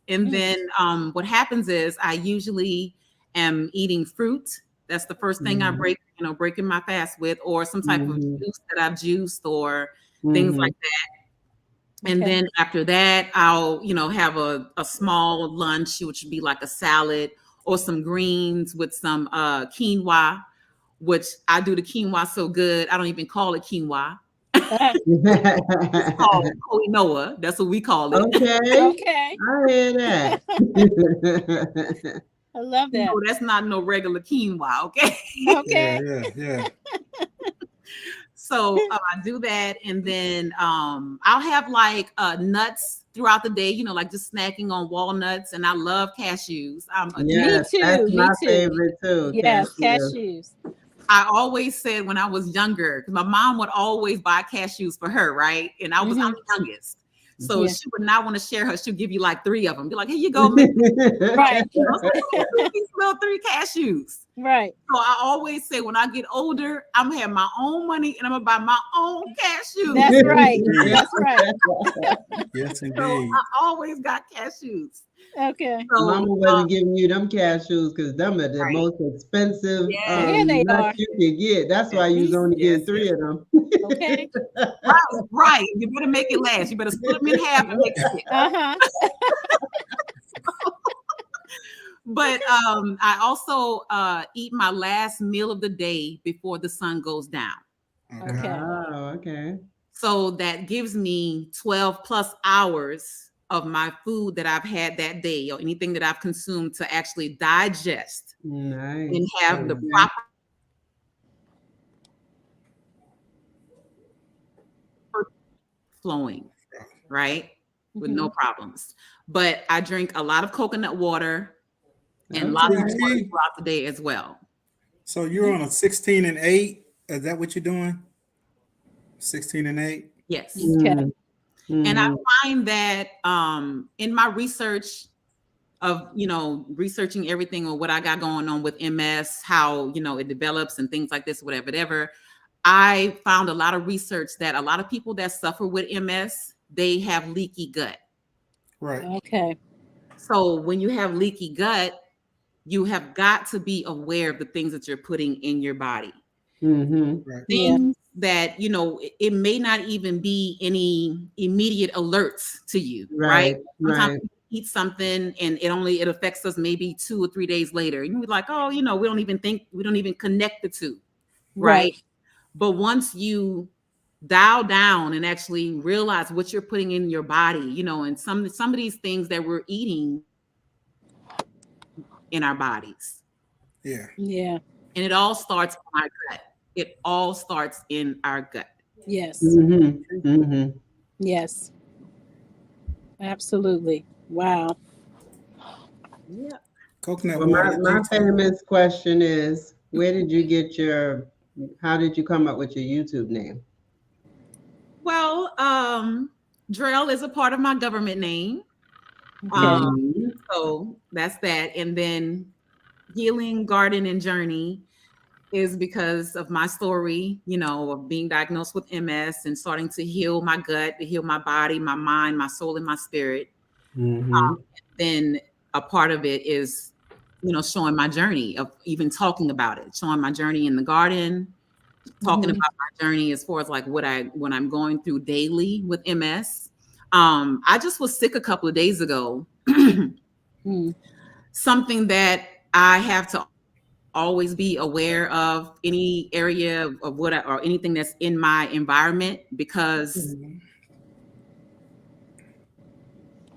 And then what happens is I usually am eating fruit. That's the first thing I break, breaking my fast with, or some type of juice that I've juiced, or things like that. And then after that, I'll, have a small lunch, which would be like a salad or some greens with some quinoa, which I do the quinoa so good, I don't even call it quinoa. It's called quinoa. That's what we call it. Okay. Okay. I hear that. I love that. No, that's not no regular quinoa, okay? Okay. Yeah. So I do that, and then I'll have like nuts throughout the day, like just snacking on walnuts, and I love cashews. Yes, Me too. that's Me my too. favorite too. Yes, cashews. cashews. I always said when I was younger, because my mom would always buy cashews for her, right? And I'm the youngest. So she would not want to share her. She'll give you like 3 of them. Be like, here you go, Miss. Right. These little 3 cashews. Right. So I always say when I get older, I'm gonna have my own money and I'm gonna buy my own cashews. That's right. That's right. Yes, indeed. So I always got cashews. Okay. So, Mama wasn't giving you them cashews because them are the Right. most expensive Yeah, they are. nuts you can get. That's why you was only getting 3 of them. Okay. Right. You better make it last. You better split them in half and make it. Uh-huh. But I also eat my last meal of the day before the sun goes down. Okay. Oh, okay. So that gives me 12 plus hours of my food that I've had that day, or anything that I've consumed, to actually digest and have the proper flowing, right? With no problems. But I drink a lot of coconut water and lots of water throughout the day as well. So you're on a 16 and 8. Is that what you're doing? 16 and 8? Yes. Okay. And I find that in my research of, researching everything or what I got going on with MS, how, it develops and things like this, whatever, I found a lot of research that a lot of people that suffer with MS, they have leaky gut. Right. Okay. So when you have leaky gut, you have got to be aware of the things that you're putting in your body. Right. Things that, it may not even be any immediate alerts to you, right? Sometimes you eat something and it affects us maybe 2 or 3 days later. And you're like, oh, we don't even connect the two, right? But once you dial down and actually realize what you're putting in your body, and some of these things that we're eating in our bodies. Yeah. Yeah. And it all starts in our gut. It all starts in our gut. Yes. Yes. Absolutely. Wow. Yeah. Coconut Well, water. my famous question is, how did you come up with your YouTube name? Well, Drell is a part of my government name. So that's that. And then Healing Garden and Journey is because of my story, of being diagnosed with MS and starting to heal my gut, to heal my body, my mind, my soul, and my spirit. Then a part of it is, showing my journey of even talking about it, showing my journey in the garden, talking about my journey as far as like what I'm going through daily with MS. I just was sick a couple of days ago. Something that I have to always be aware of any area of or anything that's in my environment, because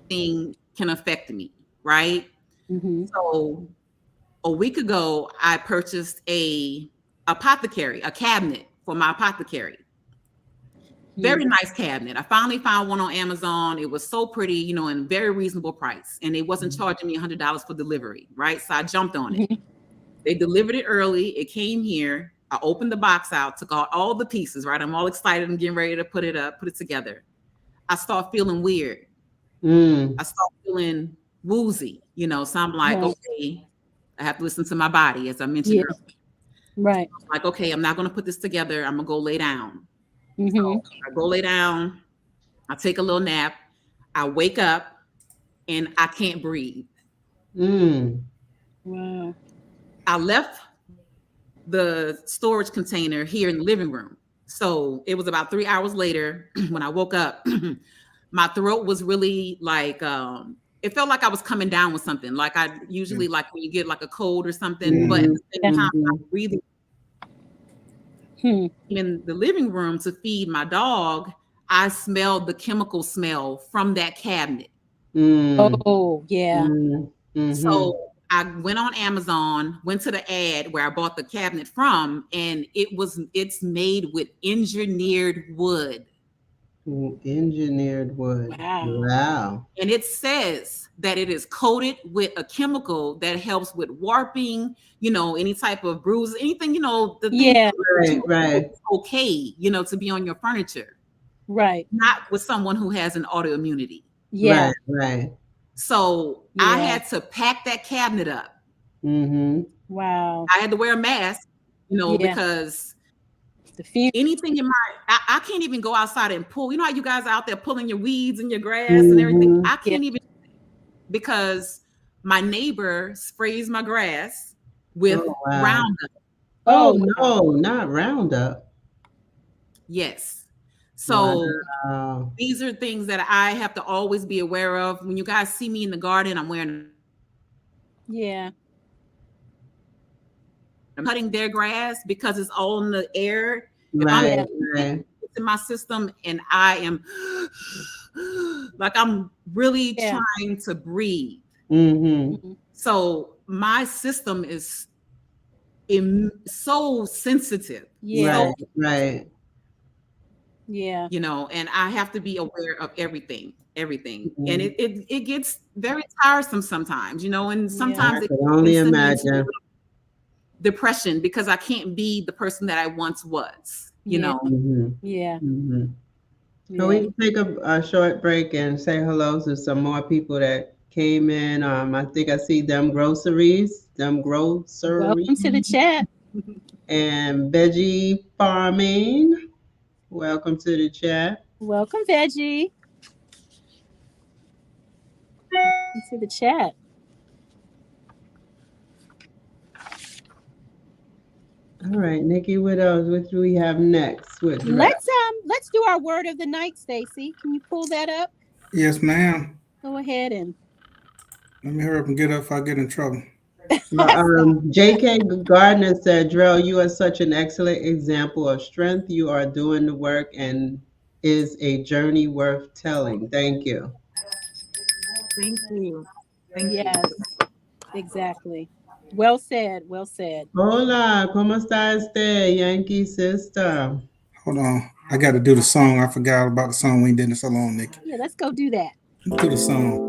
thing can affect me, right? So a week ago, I purchased a cabinet for my apothecary. Very nice cabinet. I finally found one on Amazon. It was so pretty, you know, and very reasonable price. And they wasn't charging me $100 for delivery, right? So I jumped on it. They delivered it early. It came here. I opened the box out, took out all the pieces, right? I'm all excited and getting ready to put it together. I start feeling weird. I start feeling woozy, you know. So I'm like, okay, I have to listen to my body, as I mentioned earlier. Right. So I'm like, okay, I'm not going to put this together. I'm going to go lay down. So I go lay down. I take a little nap. I wake up and I can't breathe. Wow. I left the storage container here in the living room. So it was about 3 hours later when I woke up. My throat was really like, it felt like I was coming down with something. Like I usually like when you get like a cold or something, but at the same time, I'm breathing. In the living room to feed my dog, I smelled the chemical smell from that cabinet. Oh, yeah. So I went on Amazon, went to the ad where I bought the cabinet from, and it's made with engineered wood. Engineered wood. Wow. And it says that it is coated with a chemical that helps with warping, you know, any type of bruise, anything, you know, the thing right. Okay, you know, to be on your furniture. Right. Not with someone who has an autoimmunity. Yeah. Right. So I had to pack that cabinet up. Wow. I had to wear a mask, you know, because anything in I can't even go outside and pull. You know how you guys are out there pulling your weeds and your grass and everything? I can't even, because my neighbor sprays my grass with Roundup. Oh, no, not Roundup. Yes. So these are things that I have to always be aware of. When you guys see me in the garden, I'm wearing. I'm cutting their grass because it's all in the air. Right. It's in my system, and I am like, I'm really trying to breathe. So my system is so sensitive. Right. Yeah. You know, and I have to be aware of everything. And it gets very tiresome sometimes, you know, and sometimes I can only imagine. Depression, because I can't be the person that I once was, you know. So we can take a short break and say hello to some more people that came in. I think I see Them Groceries. Welcome to the chat. And Veggie Farming. Welcome to the chat. Welcome, Veggie. Welcome to the chat. All right, Nikki, what else? What do we have next? Let's do our word of the night, Stacy. Can you pull that up? Yes, ma'am. Go ahead and let me hurry up and get up if I get in trouble. J.K. Gardner said, Drell, you are such an excellent example of strength. You are doing the work and is a journey worth telling. Thank you. Thank you. Yes, exactly. Well said. Well said. Hola, ¿cómo está este Yankee sister? Hold on. I got to do the song. I forgot about the song. We ain't did it so long, Nikki. Yeah, let's go do that. Let's do the song.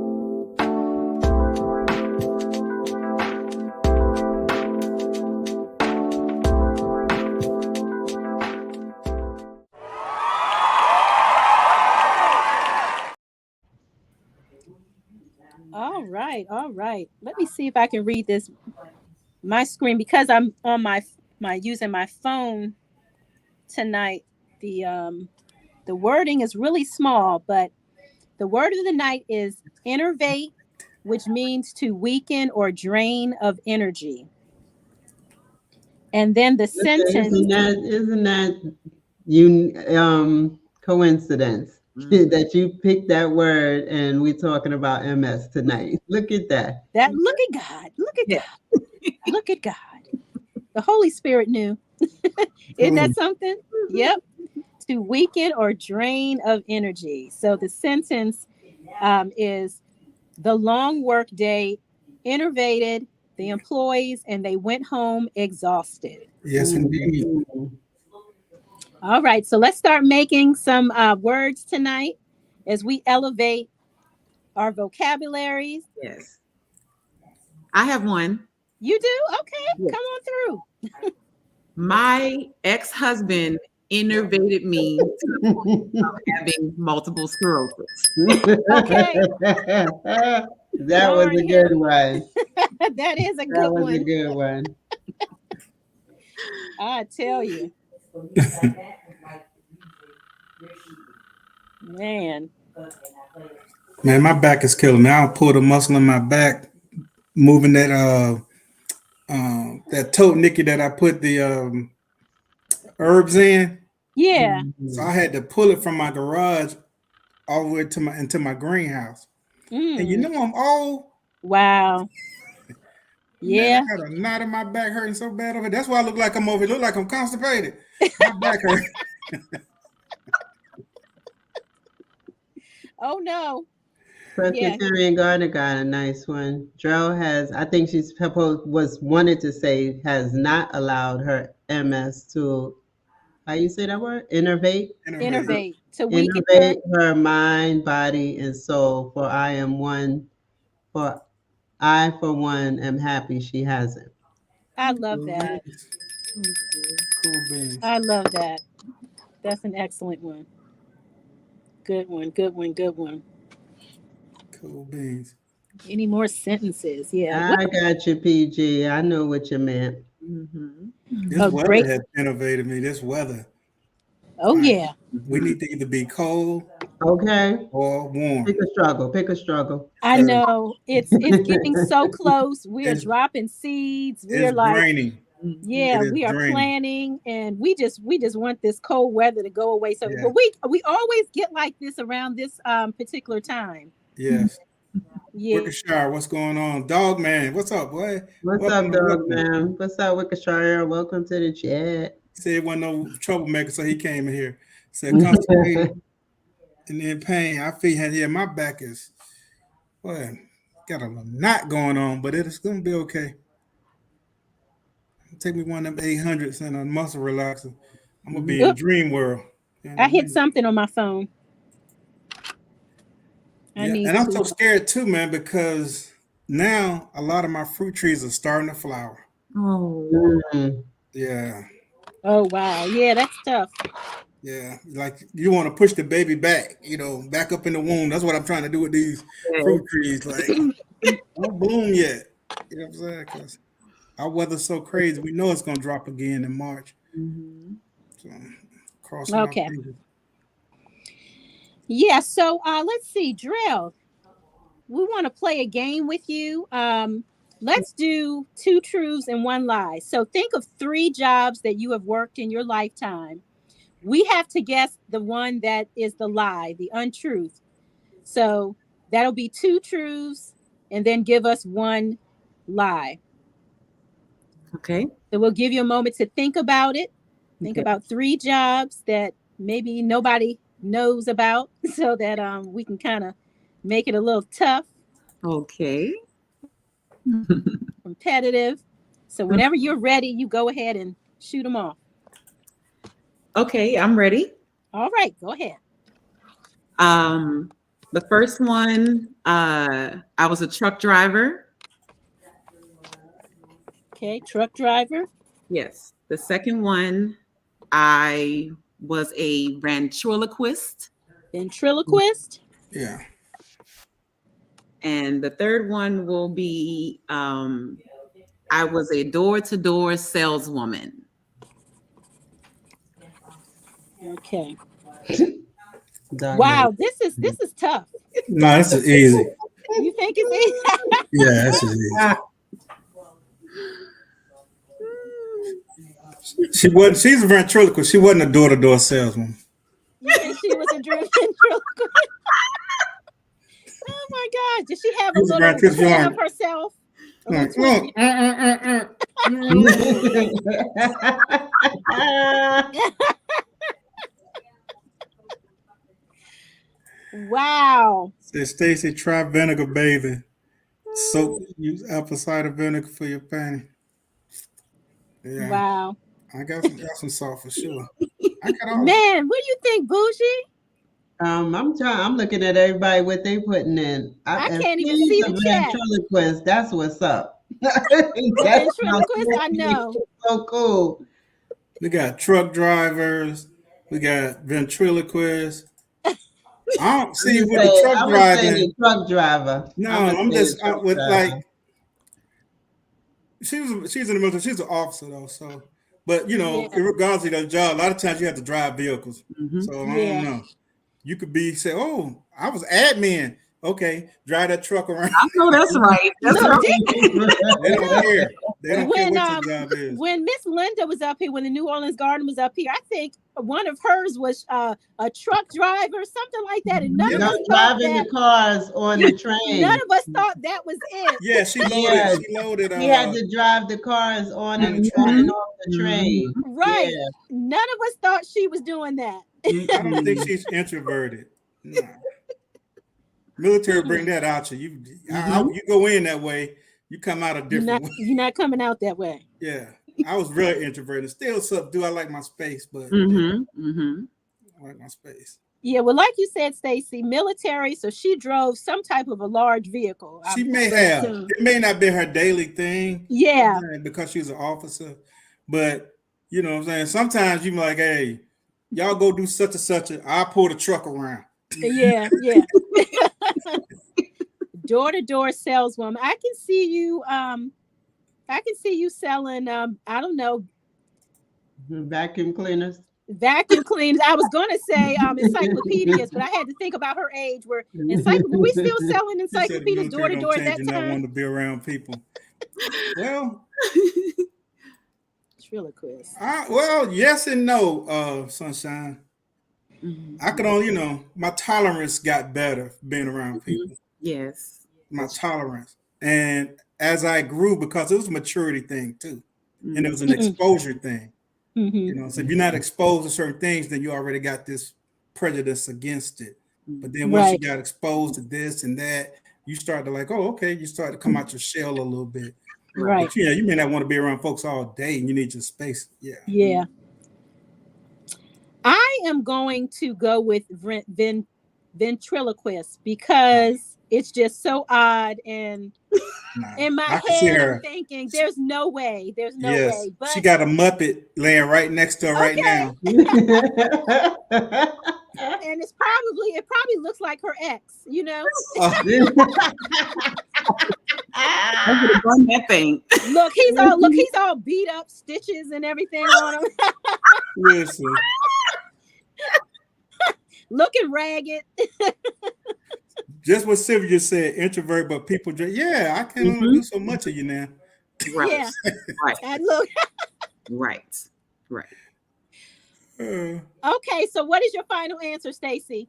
All right. Let me see if I can read this. My screen, because I'm on my using my phone tonight. The wording is really small, but the word of the night is innervate, which means to weaken or drain of energy. And then the sentence. Isn't that you coincidence that you picked that word and we're talking about MS tonight? Look at that. Look at God. Look at God. Look at God. The Holy Spirit knew. Isn't that something? Yep. To weaken or drain of energy. So the sentence is the long work day enervated the employees and they went home exhausted. Yes, indeed. All right. So let's start making some words tonight as we elevate our vocabularies. Yes. I have one. You do? Okay. Yes. Come on through. My ex-husband innervated me to the point of having multiple sclerosis. Okay. That was a good one. That is a That good was one. a good one. I tell you. Man. Man, my back is killing me. I'll pull the muscle in my back, moving that tote Nikki that I put the herbs in. Yeah. So I had to pull it from my garage all the way to into my greenhouse. And you know I'm old. Wow. Yeah. Man, I got a knot in my back hurting so bad over it. That's why I look like I'm over. Look like I'm constipated. My back hurt. Oh no. Presbyterian Gardner got a nice one. Drell has, I think she's wanted to say, has not allowed her MS to, how you say that word? Innervate. To weaken her. Innervate her mind, body, and soul. For I, for one, am happy she hasn't. I love that. Cool beans. I love that. That's an excellent one. Good one. Good one. Good one. Cool beans. Any more sentences? Yeah. I got you, PG. I know what you meant. This weather has innovated me. This weather. Oh yeah. We need to either be cold, okay, or warm. Pick a struggle. Pick a struggle. I know it's getting so close. We are dropping seeds. We are like, draining. Yeah, we are draining. planning, and we just want this cold weather to go away. So, Yeah. but we always get like this around this particular time. Yes. Yeah. Wickershire, what's going on? Dog man, what's up, boy? What's up, dog man? What's up, Wickershire? Welcome to the chat. He said he wasn't no troublemaker, so he came in here. Said constipated and in pain. I feel my back is got a knot going on, but it's gonna be okay. Take me one of them 800s and a muscle relaxer. I'm gonna be in dream world. I hit something on my phone. I'm so scared too, man, because now a lot of my fruit trees are starting to flower. Oh. Yeah. Oh wow. Yeah, that's tough. Yeah, like you want to push the baby back, back up in the womb. That's what I'm trying to do with these fruit trees. Like, don't bloom yet. You know what I'm saying? Because our weather's so crazy. We know it's gonna drop again in March. So, crossing our fingers. Yeah, so let's see, Drell. We want to play a game with you. Let's do 2 truths and 1 lie. So think of 3 jobs that you have worked in your lifetime. We have to guess the one that is the lie, the untruth. So that'll be 2 truths and then give us 1 lie. Okay. So we'll give you a moment to think about it. Think about 3 jobs that maybe nobody knows about, so that we can kind of make it a little tough. Okay. Competitive. So whenever you're ready, you go ahead and shoot them off. Okay, I'm ready. All right, go ahead. The first one, I was a truck driver. Okay, truck driver. Yes. The second one, I was a ventriloquist. Ventriloquist? Yeah. And the third one will be, I was a door-to-door saleswoman. Okay. Wow, this is tough. No, this is easy. You think it's easy? Yeah, this is easy. She's a ventriloquist. She wasn't a door-to-door salesman. You think she was a ventriloquist? Oh my God. Did she have a little vision of herself? Wow. Said Stacy, try vinegar bathing. Soak, use apple cider vinegar for your panty. Yeah, Wow. I got some salt for sure. I got all. Man, what do you think, Bougie? I'm looking at everybody what they putting in. I If can't even he's see a the chat. ventriloquist, that's what's up. Ventriloquist, I know. So cool. We got truck drivers. We got ventriloquists. I don't see with the truck I'm gonna say driving. the truck driver. No, I'ma I'm say just the truck with driver. like she's in the military. She's an officer though, so. But regardless of the job, a lot of times you have to drive vehicles. So I don't know. You could say, "Oh, I was admin." Okay, drive that truck around. I know that's right. That's right. They don't care. They don't care what your job is. When Miss Linda was up here, when the New Orleans Garden was up here, I think one of hers was a truck driver, something like that. And none of us driving the cars on the train. None of us thought that was it. Yeah, she loaded. He had to drive the cars on and off the train. Right. Yeah. None of us thought she was doing that. I don't think she's introverted. No. Military bring that out you. You go in that way, you come out a different way. You're not coming out that way. Yeah, I was really introverted. Still subdued. I like my space, but I like my space. Yeah, well, like you said, Stacy, military. So she drove some type of a large vehicle. She may have. It may not be her daily thing. Yeah, because she's an officer. But you know what I'm saying. Sometimes you be like, hey, y'all go do such and such. I'll pull the truck around. Yeah. Door-to-door saleswoman. I can see you selling I don't know, vacuum cleaners. Vacuum cleaners. I was gonna say encyclopedias, but I had to think about her age. Were we still selling encyclopedias door-to-door at that time? I want to be around people. Well, ventriloquist. Well, yes and no, Sunshine. I could only, my tolerance got better being around people. Yes. My tolerance. And as I grew, because it was a maturity thing too. And it was an exposure thing. So if you're not exposed to certain things, then you already got this prejudice against it. But then once you got exposed to this and that, you start to like, oh, okay, you start to come out your shell a little bit. Right. But, you may not want to be around folks all day and you need your space. Yeah. Yeah. I am going to go with ventriloquist because it's just so odd, and in my head I'm thinking there's no way. But she got a Muppet laying right next to her right now. And it probably looks like her ex, I would have done that thing. Look, he's all beat up, stitches and everything on him. Listen. Looking ragged. Just what Sylvia said, introvert, but people just, I can only do so much of you now. Right. Yeah. Right. And look. Right. Okay, so what is your final answer, Stacy?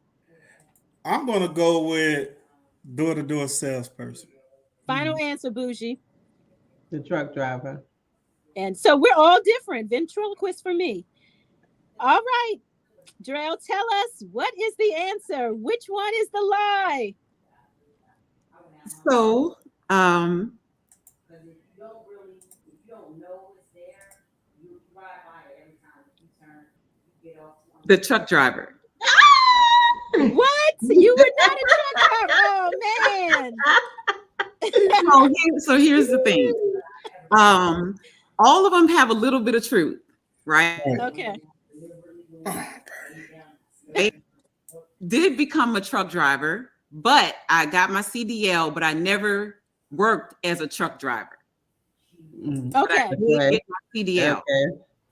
I'm gonna go with door-to-door salesperson. Final answer, Bougie. The truck driver. And so we're all different. Ventriloquist for me. All right. Drell, tell us, what is the answer? Which one is the lie? So, the truck driver. What? You were not a truck driver? Oh, man. So here's the thing. All of them have a little bit of truth, right? Okay. I did become a truck driver, but I got my CDL, but I never worked as a truck driver. Okay. I did get my CDL.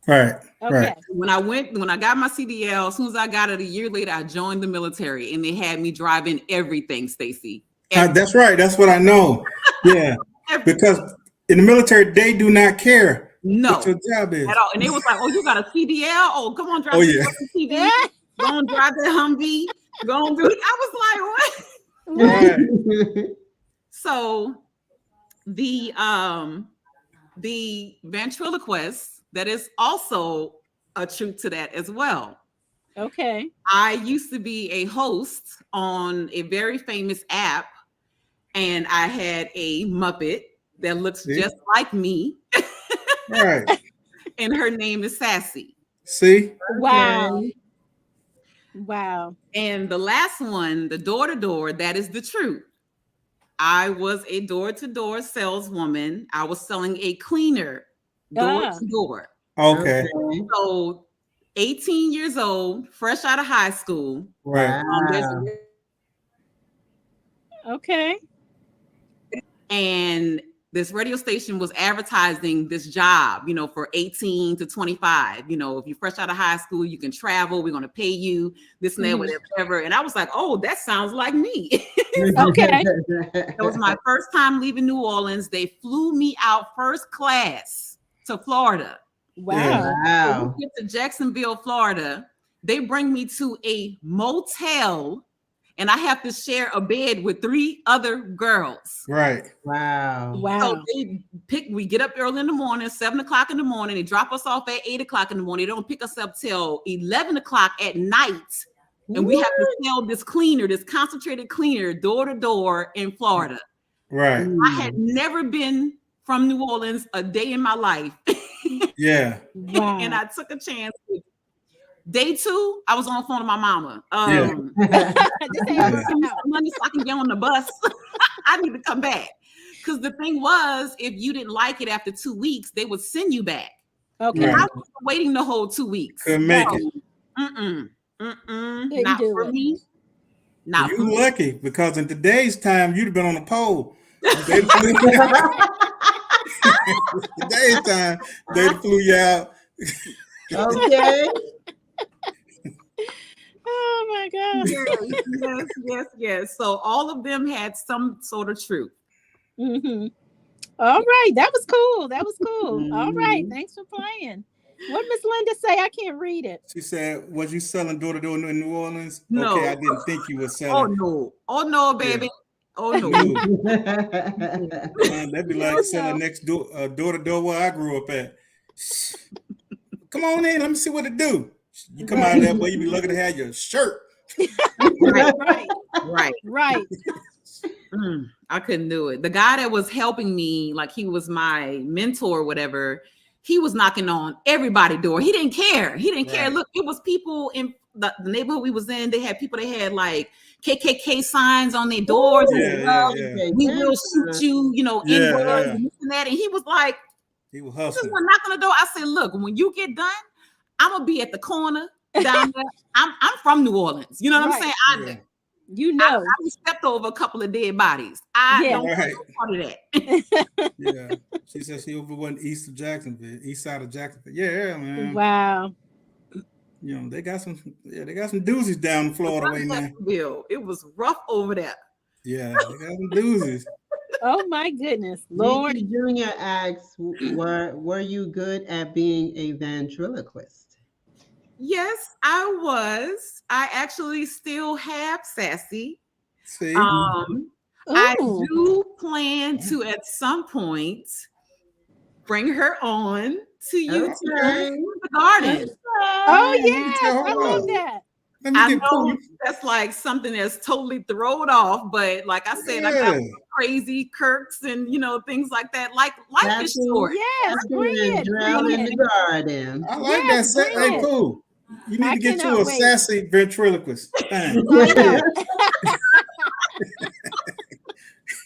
Right. When I got my CDL, as soon as I got it a year later, I joined the military and they had me driving everything, Stacy. That's right. That's what I know. Yeah. Because in the military, they do not care. No, what your job is at all. And they was like, "Oh, you got a CDL? Oh, come on, drive CDL. Go on, drive that Humvee. Go on, do it." I was like, "What?" So the the ventriloquist, that is also a truth to that as well. Okay. I used to be a host on a very famous app, and I had a Muppet that looks just like me. Right. And her name is Sassy. See? Wow. Wow. And the last one, the door-to-door, that is the truth. I was a door-to-door saleswoman. I was selling a cleaner door-to-door. Okay. So 18 years old, fresh out of high school. Right. Okay. And this radio station was advertising this job, you know, for 18 to 25. You know, if you're fresh out of high school, you can travel. We're going to pay you this and that, whatever. And I was like, oh, that sounds like me. Okay. It was my first time leaving New Orleans. They flew me out first class to Florida. Wow. So we get to Jacksonville, Florida. They bring me to a motel, and I have to share a bed with 3 other girls. Right. Wow. So we get up early in the morning, 7 o'clock in the morning. They drop us off at 8 o'clock in the morning. They don't pick us up till 11 o'clock at night. And we have to sell this cleaner, this concentrated cleaner, door to door in Florida. Right. I had never been from New Orleans a day in my life. Yeah. Wow. And I took a chance. Day 2, I was on the phone with my mama. Money so I can get on the bus. I need to come back. Because the thing was, if you didn't like it after 2 weeks, they would send you back. Okay. And I was waiting the whole 2 weeks. Couldn't make it. Not for me. Not for you me. lucky, because in today's time, you'd have been on the pole. Today's time, they flew you out. Okay. Oh my God. Yes. So all of them had some sort of truth. All right. That was cool. All right. Thanks for playing. What Miss Linda say? I can't read it. She said, was you selling door to door in New Orleans? No. Okay, I didn't think you were selling. Oh no, baby. Yeah. Oh no. That'd be like selling next door to door where I grew up at. Come on in, let me see what it do. You come out of there, boy, you be lucky to have your shirt. Right. I couldn't do it. The guy that was helping me, like he was my mentor or whatever, he was knocking on everybody's door. He didn't care. Look, it was people in the neighborhood we was in. They had people that had like KKK signs on their doors. We will shoot you, you know, inward and this and that. And he was like, he was hustling. Just knocking on the door. I said, look, when you get done, I'm gonna be at the corner down there. I'm from New Orleans. You know what I'm saying? I stepped over a couple of dead bodies. I don't want part of that. Yeah. She said she over one east side of Jacksonville. Yeah, man. Wow. You know, they got some doozies down in Florida right now. It was rough over there. Yeah, they got some doozies. Oh my goodness, Lord. Junior asks, were you good at being a ventriloquist? Yes, I was. I actually still have Sassy. See? I do plan to at some point bring her on to YouTube the garden. Oh yeah, I love that. I know that's like something that's totally thrown off, but like I said, I got crazy quirks and things like that. Like life is short. Yes, bring it. In the garden. I like that. Hey, cool. You need to get you a sassy ventriloquist.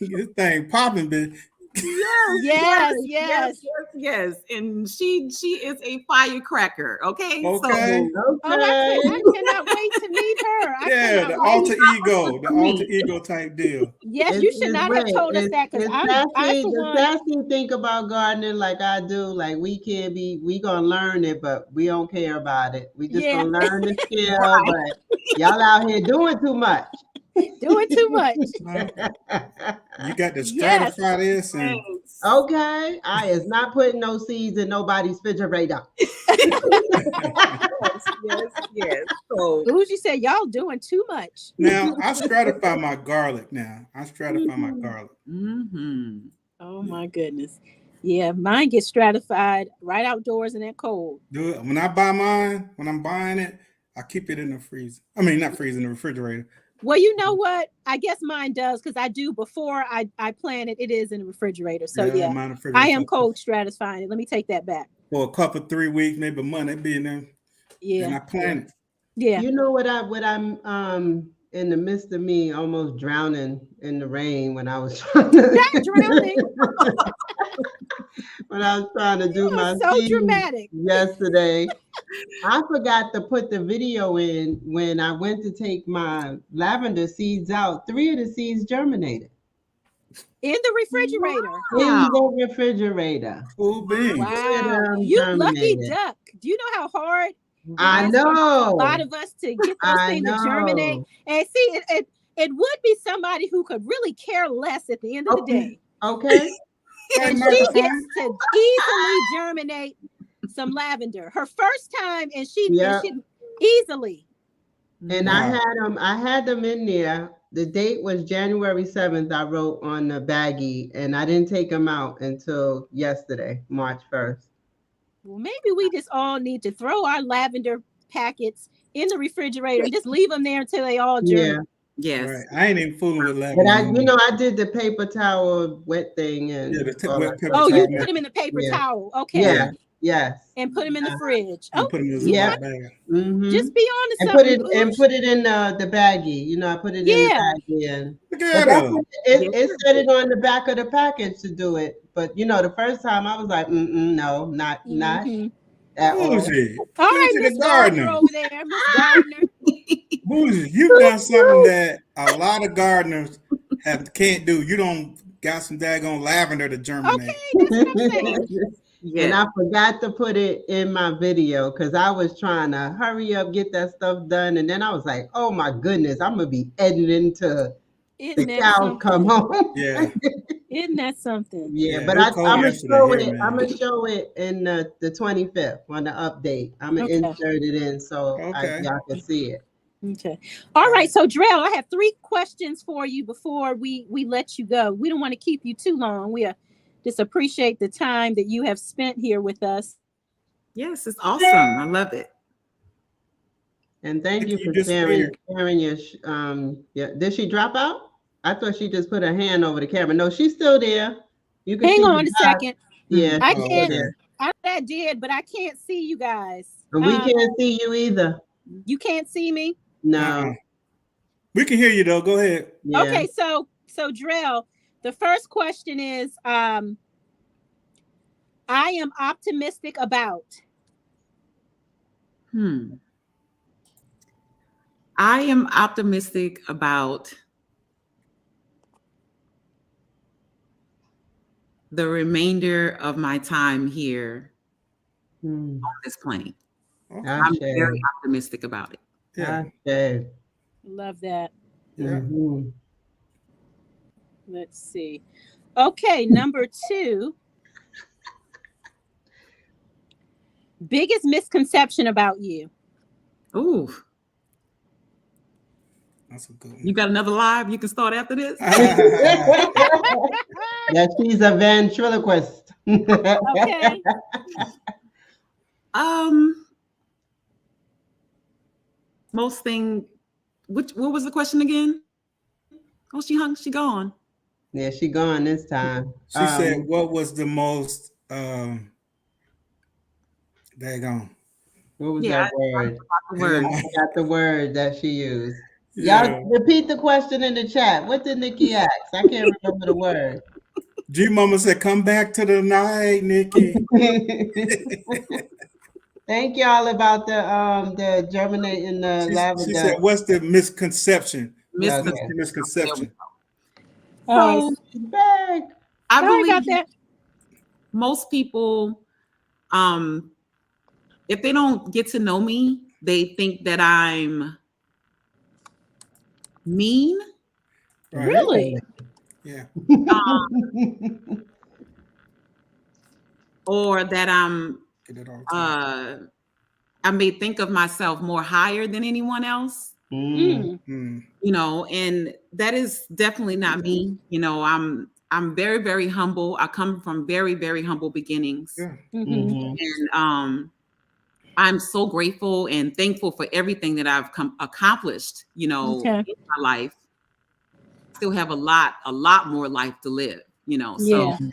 This thing popping, bitch. Yes. And she is a firecracker. Okay. I cannot wait to meet her. The alter ego type deal. Yes, you should not have told us that, because Sassy think about gardening like I do. Like we gonna learn it, but we don't care about it. We just gonna learn the skill, but y'all out here doing too much. Doing too much. You got to stratify this. And... Okay. I is not putting no seeds in nobody's refrigerator. Yes. So Bougie said y'all doing too much. Now I stratify my garlic Mm-hmm. garlic. Oh my goodness. Yeah, mine gets stratified right outdoors in that cold. Do it. When I buy mine, when I'm buying it, I keep it in the freezer. I mean, not freezer, in the refrigerator. Well, you know what? I guess mine does because I do before I plan it. It is in the refrigerator. So yeah, mine in the refrigerator. I am cold stratifying it. Let me take that back. For a couple 3 weeks, maybe a month, it be in there. Yeah, And I plan it. yeah. You know what I'm in the midst of me almost drowning in the rain when I was trying to Not drowning. when I was trying to do my So seeds dramatic. yesterday. I forgot to put the video in when I went to take my lavender seeds out. 3 of the seeds germinated In the refrigerator. in the refrigerator. Cool beans. Wow. You lucky Germinated. duck. Do you know how hard I it is for know. a lot of us to get those I things to germinate? know. And see, it would be somebody who could really care less at the end of the day. Okay. And Hey, she Martha, gets to easily germinate some lavender. Her first time, and she easily. And I had them in there. The date was January 7th. I wrote on the baggie, and I didn't take them out until yesterday, March 1st. Well, maybe we just all need to throw our lavender packets in the refrigerator and just leave them there until they all germinate. Yes. Right. I ain't even fooling with lavender. But I did the paper towel wet thing and wet paper oh, towel. you put them in the paper towel. Okay. Yeah. Yes. And put them in the fridge. And put them in the bag. Mm-hmm. Just be honest. And put it in the baggie. I put it in the baggie. And it said it on the back of the package to do it. But the first time I was like, no, not at all. Bougie. All right, Miss Gardner over there, Miss Gardner. Bougie, you've done something that a lot of gardeners can't do. You don't got some daggone lavender to germinate. Okay, that's what I'm saying. Yeah. And I forgot to put it in my video because I was trying to hurry up, get that stuff done. And then I was like, oh my goodness, I'm going to be editing to the cows come home. Yeah. Isn't that something? Yeah, but I'm going to show it. I'm going to show it in the 25th on the update. I'm going to insert it in so y'all can see it. Okay. All right. So, Drell, I have 3 questions for you before we let you go. We don't want to keep you too long. We just appreciate the time that you have spent here with us. Yes, it's awesome. I love it. And thank you for sharing your. Did she drop out? I thought she just put her hand over the camera. No, she's still there. You can hang on a second. Yeah, I can't. I did, but I can't see you guys. And we can't see you either. You can't see me? No. We can hear you though. Go ahead. Yeah. Okay, so Drell, the first question is I am optimistic about. I am optimistic about the remainder of my time here on this plane. I'm very optimistic about it. Yeah. Love that. Yeah. Let's see. Okay, number 2. Biggest misconception about you. Ooh. That's a good one. You got another live you can start after this? Yeah, she's a ventriloquist. Okay. Most thing. What was the question again? Oh, she gone. Yeah, she gone this time. She said, "What was the most daggone? What was that word? I forgot the word that she used. Y'all repeat the question in the chat. What did Nikki ask? I can't remember the word. G Mama said, "Come back to the night, Nikki." Thank y'all about the germinating the lavender. She said, "What's the misconception?" Misconception. Oh, I believe that most people, if they don't get to know me, they think that I'm mean. Right. Really? Yeah. Or that I may think of myself more higher than anyone else. And that is definitely not me. I'm very, very humble. I come from very, very humble beginnings. Yeah. Mhm. And I'm so grateful and thankful for everything that I've accomplished, you know, Okay. in my life. Still have a lot more life to live, you know. Yeah. So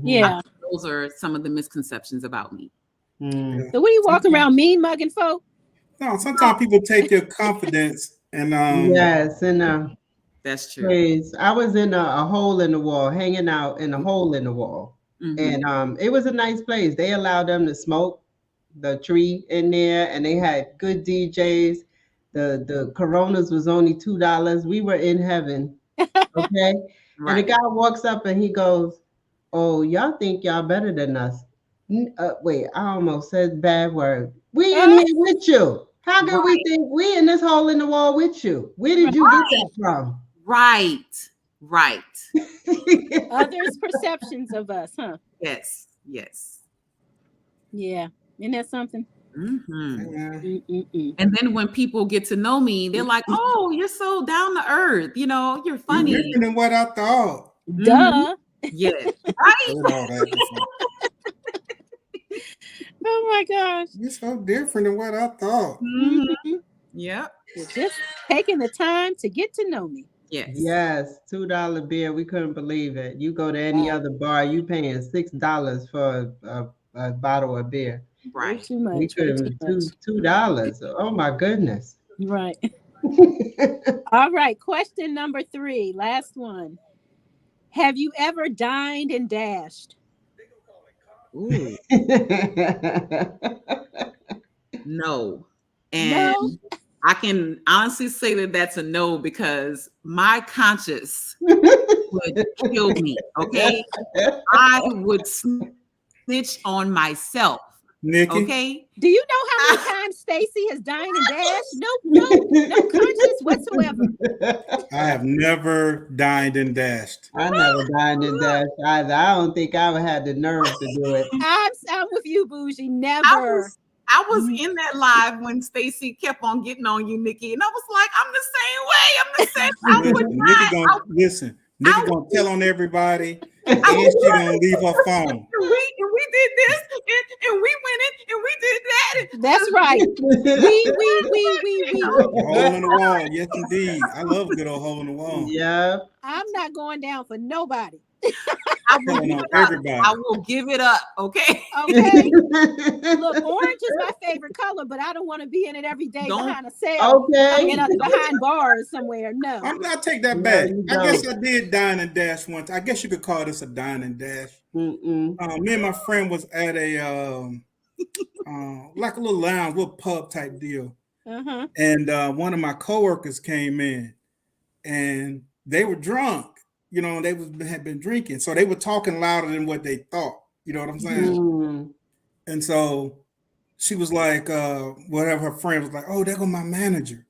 Yeah. those are some of the misconceptions about me. Yeah. So what are you walking around mean mugging folk? No, sometimes people take your confidence and Yes, and That's true. Praise. I was in a hole in the wall, hanging out in a hole in the wall. And it was a nice place. They allowed them to smoke the tree in there, and they had good DJs. The Coronas was only $2. We were in heaven. Okay. And the Right. guy walks up and he goes, "Oh, y'all think y'all better than us." Wait, I almost said bad word. We in here with you. How can we think we in this hole in the wall with you? Where did you get that from? Right. Others' perceptions of us, huh? Yes. Yeah. Isn't that something? Yeah. And then when people get to know me, they're like, "Oh, you're so down to earth. You know, you're funny." You're different than what I thought. Duh. Yes. Right. Heard all that before. Oh my gosh. You're so different than what I thought. Yep. You're just taking the time to get to know me. Yes. Yes, $2 beer. We couldn't believe it. You go to any other bar, you paying $6 for a bottle of beer. Way Right. too much. We way couldn't too much. $2. Oh my goodness. Right. All right. Question number 3. Last one. Have you ever dined and dashed? Ooh. No. And No. I can honestly say that that's a no because my conscience would kill me. Okay. I would snitch on myself. Nikki, Okay. Do you know how many times Stacy has dined and dashed? No conscience whatsoever. I have never dined and dashed. I never dined and dashed either. I don't think I would have the nerve to do it. I'm with you, Bougie. Never. I was in that live when Stacy kept on getting on you, Nikki, and I was like, I'm the same way. I would Nikki gonna tell on everybody, and she gonna leave her phone. And we did this, and we went in, and we did that. That's right. We. A hole in the wall, yes indeed. I love a good old hole in the wall. Yeah. I'm not going down for nobody. I will give it up. Okay. Okay. Look, orange is my favorite color, but I don't want to be in it every day behind a cell. Okay. Behind bars somewhere. No. I'll take that back. I guess I did dine and dash once. I guess you could call this a dine and dash. Me and my friend was at a like a little lounge, little pub type deal. And one of my coworkers came in, and they were drunk. You know, they had been drinking, so they were talking louder than what they thought. You know what I'm saying? And so she was like, whatever her friend was like, "Oh, there go my manager.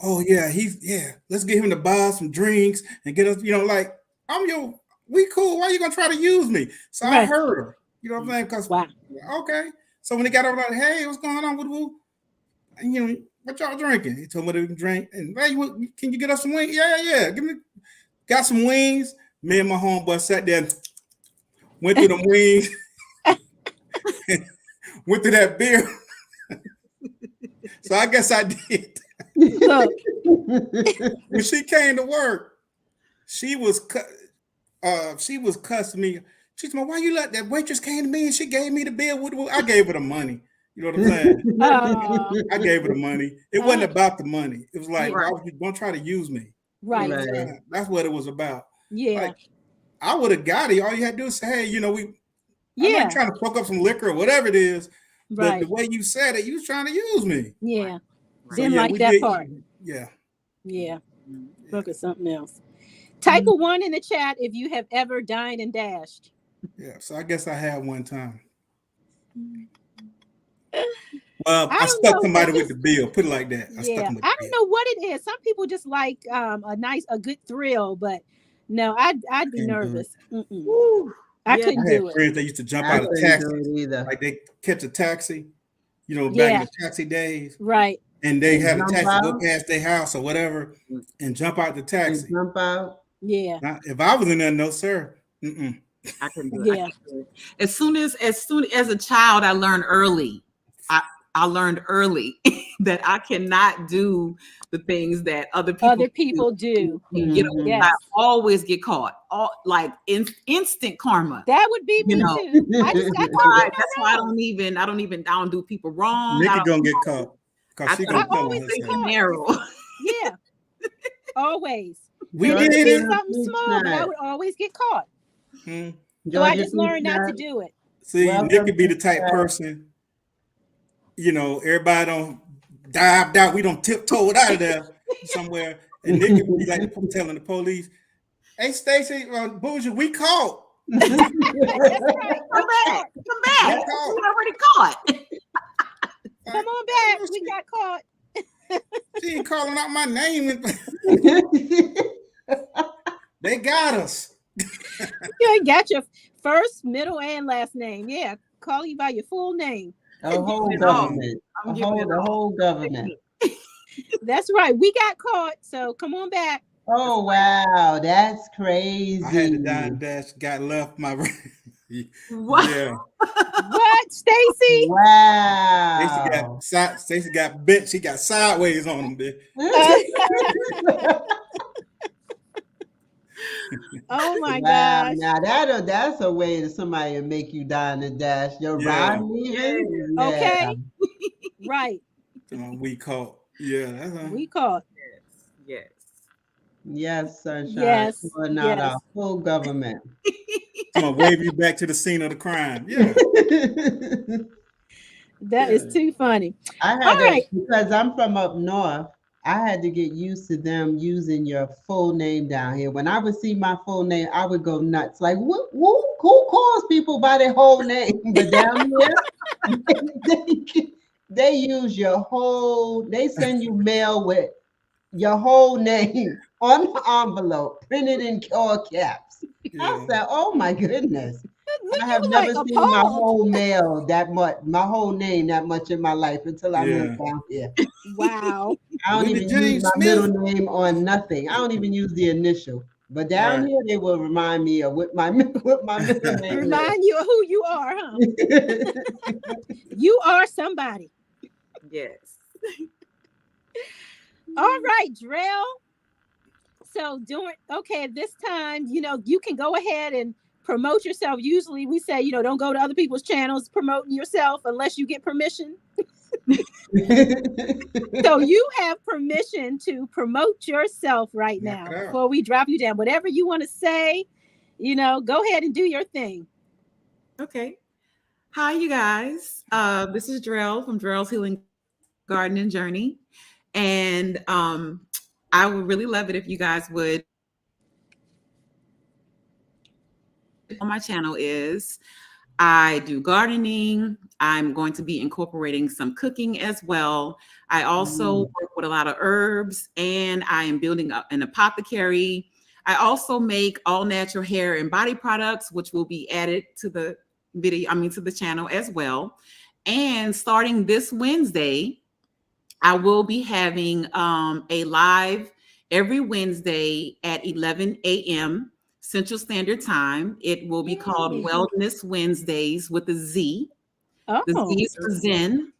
Oh yeah, let's get him to buy some drinks and get us, you know, like we cool. Why are you gonna try to use me?" So I heard her. You know what I'm saying? Because okay. So when he got over, like, "Hey, what's going on with you? And you know, what y'all drinking?" He told me to drink. And hey, can you get us some wings? Yeah. Got some wings. Me and my homeboy sat there, went through them wings, went through that beer. So I guess I did. When she came to work, she was cussing me. She said, "Why you let that waitress came to me and she gave me the bill?" I gave her the money. You know what I'm saying? I gave her the money. It wasn't about the money. It was like, don't try to use me. Right. That's what it was about. Yeah. Like, I would have got it. All you had to do is say, "Hey, you know, I'm not trying to fuck up some liquor or whatever it is." But the way you said it, you was trying to use me. Yeah. So, Didn't like that part. Yeah. Look at something else. Type a 1 in the chat if you have ever dined and dashed. Yeah. So I guess I had one time. Well, I stuck somebody with the bill. Put it like that. I don't know what it is. Some people just like a good thrill, but no, I'd be nervous. I couldn't do it. Friends that used to jump out of taxi, like they catch a taxi, you know, back in the taxi days, right? And they had a taxi go past their house or whatever, and jump out the taxi. Jump out. Yeah. If I was in there, no sir. I couldn't do it. Yeah. As soon as a child, I learned early. I learned early that I cannot do the things that other people do. You know, Yes. I always get caught. Like instant karma. That would be me too. I That's why I don't do people wrong. Nikki gonna get caught. I always get caught. Narrow. Yeah. Always. We did it. Something small, but I would always get caught. So I just learned not to do it. See, Nick could be the type person, you know, everybody don't dive down. We don't tiptoe it out of there somewhere. And Nick could be like telling the police, "Hey, Stacey, Bougie, we caught." That's right. Come back. We already caught. Come on back. We got caught. She ain't calling out my name. They got us. You got your first, middle, and last name. Yeah, call you by your full name. The whole government. The whole government. That's right. We got caught, so come on back. Oh wow, that's crazy. I had to die and dash. Got left my. What? Yeah. What, Stacey? Wow. Stacey got bit. She got sideways on him, bitch. Oh my gosh. Now that's a way that somebody will make you die in the dash. You're right. Okay. Right. We caught. Yeah. We caught. Yes. Yes, sunshine. Yes. Not our full government. I'm gonna wave you back to the scene of the crime. Yeah. That is too funny. I had because I'm from up north. I had to get used to them using your full name down here. When I would see my full name, I would go nuts. Like, who calls people by their whole name? But down here, they use your whole. They send you mail with your whole name on the envelope, printed in all caps. Yeah. I said, "Oh my goodness." I have never seen my whole mail that much, my whole name that much in my life until I moved down here. Wow. I don't even use my middle name on nothing. I don't even use the initial. But down here, they will remind me of what my middle name is. Remind you of who you are, huh? You are somebody. Yes. All right, Drell. So this time, you can go ahead and promote yourself. Usually we say, don't go to other people's channels promoting yourself unless you get permission. So you have permission to promote yourself right now before we drop you down. Whatever you want to say, go ahead and do your thing. Okay. Hi, you guys. This is Drell from Drell's Healing Garden and Journey. And I would really love it if you guys would. On my channel is I do gardening. I'm going to be incorporating some cooking as well. I also work with a lot of herbs, and I am building up an apothecary. I also make all natural hair and body products, which will be added to the to the channel as well. And starting this Wednesday, I will be having a live every Wednesday at 11 a.m. Central Standard Time. It will be called Wellness Wednesdays with a Z. Oh. The Z is for Zen.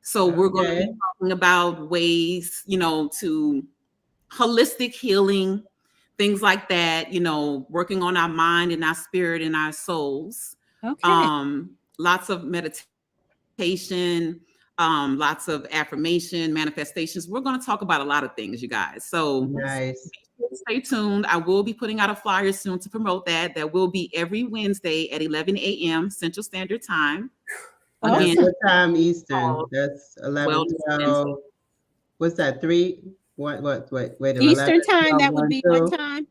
So we're going to be talking about ways, to holistic healing, things like that, working on our mind and our spirit and our souls. Okay. Lots of meditation, lots of affirmation, manifestations. We're going to talk about a lot of things, you guys. So nice. Stay tuned. I will be putting out a flyer soon to promote that. That will be every Wednesday at 11 a.m. Central Standard Time. Again, what time Eastern? That's 11, 12. What's that? 3? What? Wait. Eastern 11, time. 12, That would be what time?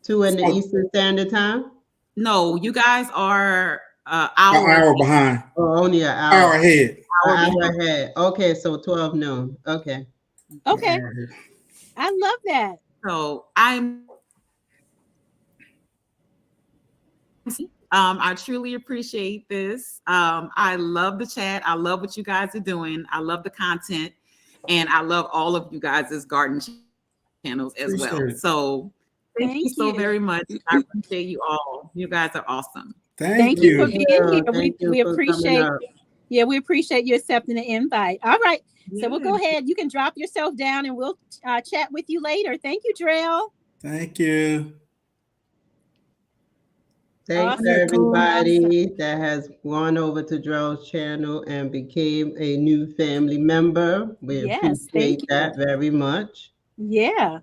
2 in the Eastern Standard Time. No, you guys are an hour behind. Oh, only an hour ahead. Hour ahead. Okay, so 12 noon. Okay. I love that. So I truly appreciate this. I love the chat. I love what you guys are doing. I love the content, and I love all of you guys' garden channels as well. So Thank you Thank so you. very much. I appreciate you all. You guys are awesome. Thank you for being here. Thank you We for coming appreciate. up. Yeah, we appreciate you accepting the invite. All right. So we'll go Yes. ahead. You can drop yourself down and we'll chat with you later. Thank you, Drell. Thank you. Thanks Awesome. to everybody that has gone over to Joel's channel and became a new family member. We Yes, thank appreciate that very much. Yeah.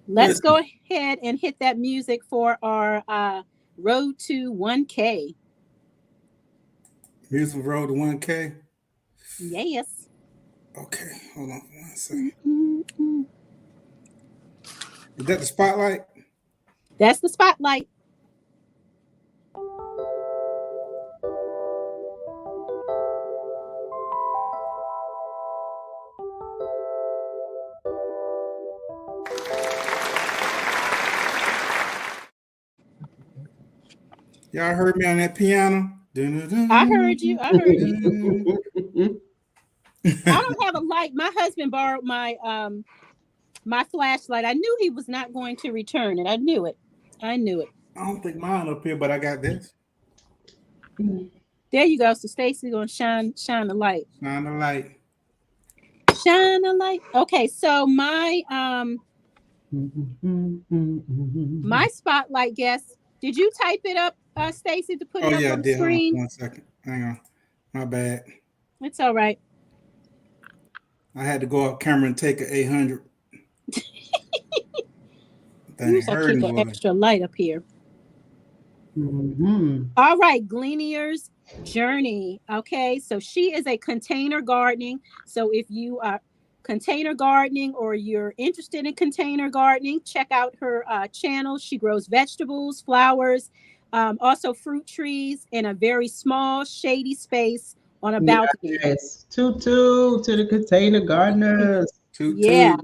Let's go ahead and hit that music for our road to 1K. Music Road to 1K. Yes. Okay, hold on for 1 second. Mm-mm. Is that the spotlight? That's the spotlight. Y'all heard me on that piano? I heard you. I heard you. I don't have a light. My husband borrowed my my flashlight. I knew he was not going to return it. I knew it. I knew it. I don't think mine up here, but I got this. There you go. So Stacy's gonna shine the light. Shine the light. Shine a light. Okay, so my my spotlight guest. Did you type it up, Stacy, to put it up Yeah, I on the did. Hold on screen? for 1 second. Hang on. My bad. It's all right. I had to go off camera and take an 800. Use I keep an extra light up here. All right, Gleanier's Journey. Okay, so she is a container gardening. So if you are container gardening or you're interested in container gardening, check out her channel. She grows vegetables, flowers, also fruit trees in a very small shady space on a balcony. Yes. Toot toot to the container gardeners. Yeah.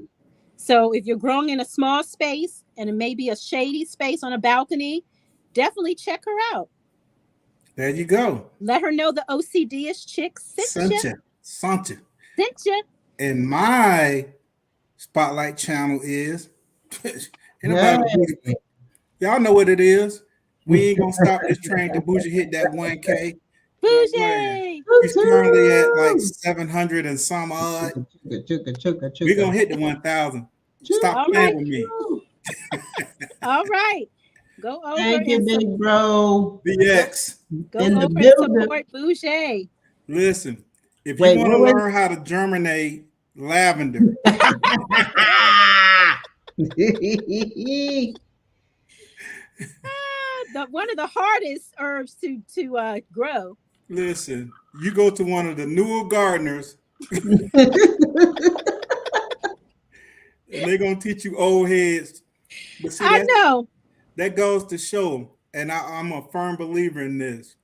So if you're growing in a small space and it may be a shady space on a balcony, definitely check her out. There you go. Let her know the OCD-ish chick sent you. And my spotlight channel is y'all know what it is. We ain't gonna stop this train to Bougie hit that 1K. Bougie! He's currently at like 700 and some odd. We're gonna hit the 1,000. Stop playing with me. All right. Go over. Thank you, big bro. BX. Go over and support Bougie. Listen, if you want to learn how to germinate lavender. One of the hardest herbs to grow. Listen, you go to one of the newer gardeners and they're gonna teach you old heads. But see, I know. That goes to show, and I'm a firm believer in this.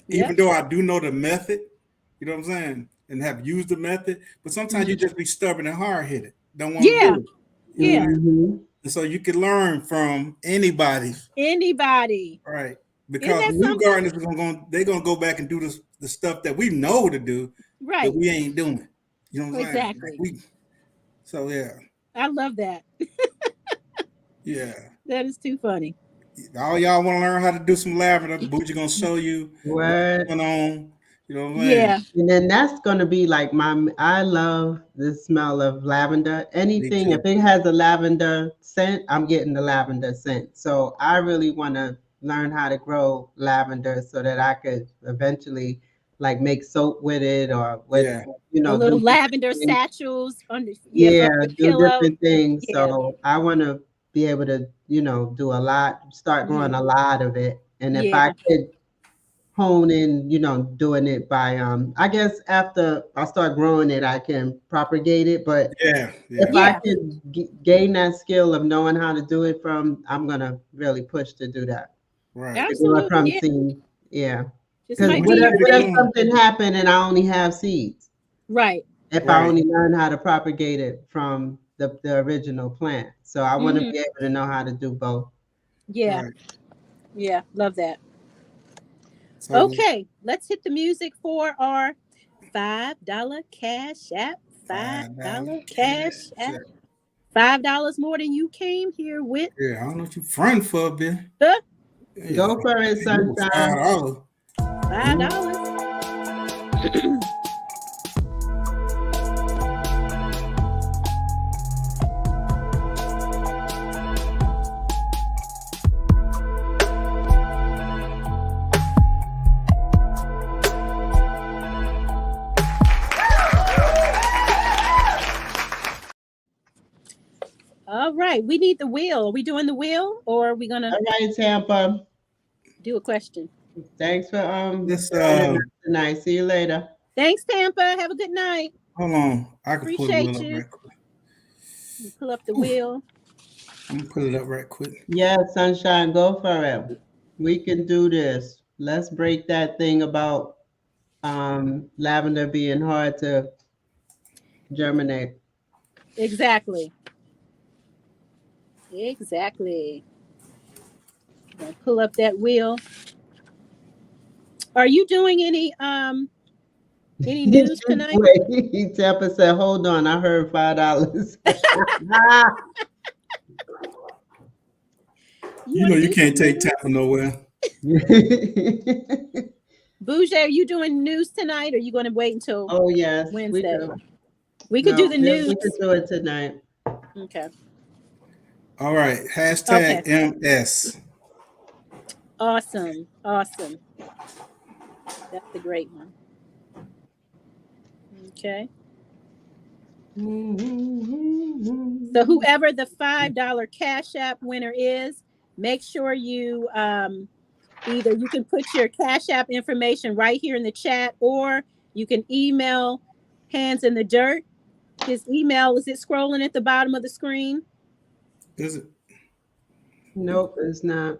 Even though I do know the method, you know what I'm saying, and have used the method, but sometimes you just be stubborn and hard-headed. Don't want to do it. Yeah. And so you can learn from anybody. Right. Because new gardeners are they're gonna go back and do the stuff that we know to do, right? But we ain't doing. You know what I'm saying? Exactly. So yeah. I love that. Yeah. That is too funny. All y'all want to learn how to do some lavender, Bougie gonna show you what's going on. You know what I'm saying? Yeah. And then that's gonna be like I love the smell of lavender. Anything if it has a lavender scent, I'm getting the lavender scent. So I really want to learn how to grow lavender so that I could eventually like make soap with it or with little lavender satchels under do different things. So I want to be able to do a lot, start growing a lot of it. And if I could hone in, doing it by I guess after I start growing it, I can propagate it. But if I can gain that skill of knowing how to do it I'm gonna really push to do that. Right. Absolutely. From seed. Yeah. Because what if something happened and I only have seeds? Right. If I only learn how to propagate it from the original plant. So I want to be able to know how to do both. Yeah. Right. Yeah. Love that. So, okay. Let's hit the music for our $5 cash app. $5 cash app. $5 more than you came here with. Yeah, I don't know what you front for, Bill. Huh? Yeah. Go for it, Sunshine. $5. $5. All right, we need the wheel. Are we doing the wheel, or are we gonna All right, Tampa. do a question? Thanks for Let's joining us tonight. See you later. Thanks, Tampa. Have a good night. hold on. I can pull the Appreciate wheel up you. right quick. Pull up the wheel. I'm gonna pull it up right quick. Yeah, Sunshine, go for it. We can do this. Let's break that thing about lavender being hard to germinate. Exactly. Exactly. Gonna pull up that wheel. Are you doing any news tonight? Wait, Tampa said, hold on, I heard $5. You know you can't take Tampa nowhere. Bougie, are you doing news tonight, or are you going to wait until Oh yes, Wednesday? We could do the news. We could do it tonight. Okay. All right. Hashtag MS. Awesome. Awesome. That's a great one. Okay. So whoever the $5 Cash App winner is, make sure you either you can put your Cash App information right here in the chat, or you can email Hands in the Dirt. His email, is it scrolling at the bottom of the screen? Is it? Nope, it's not.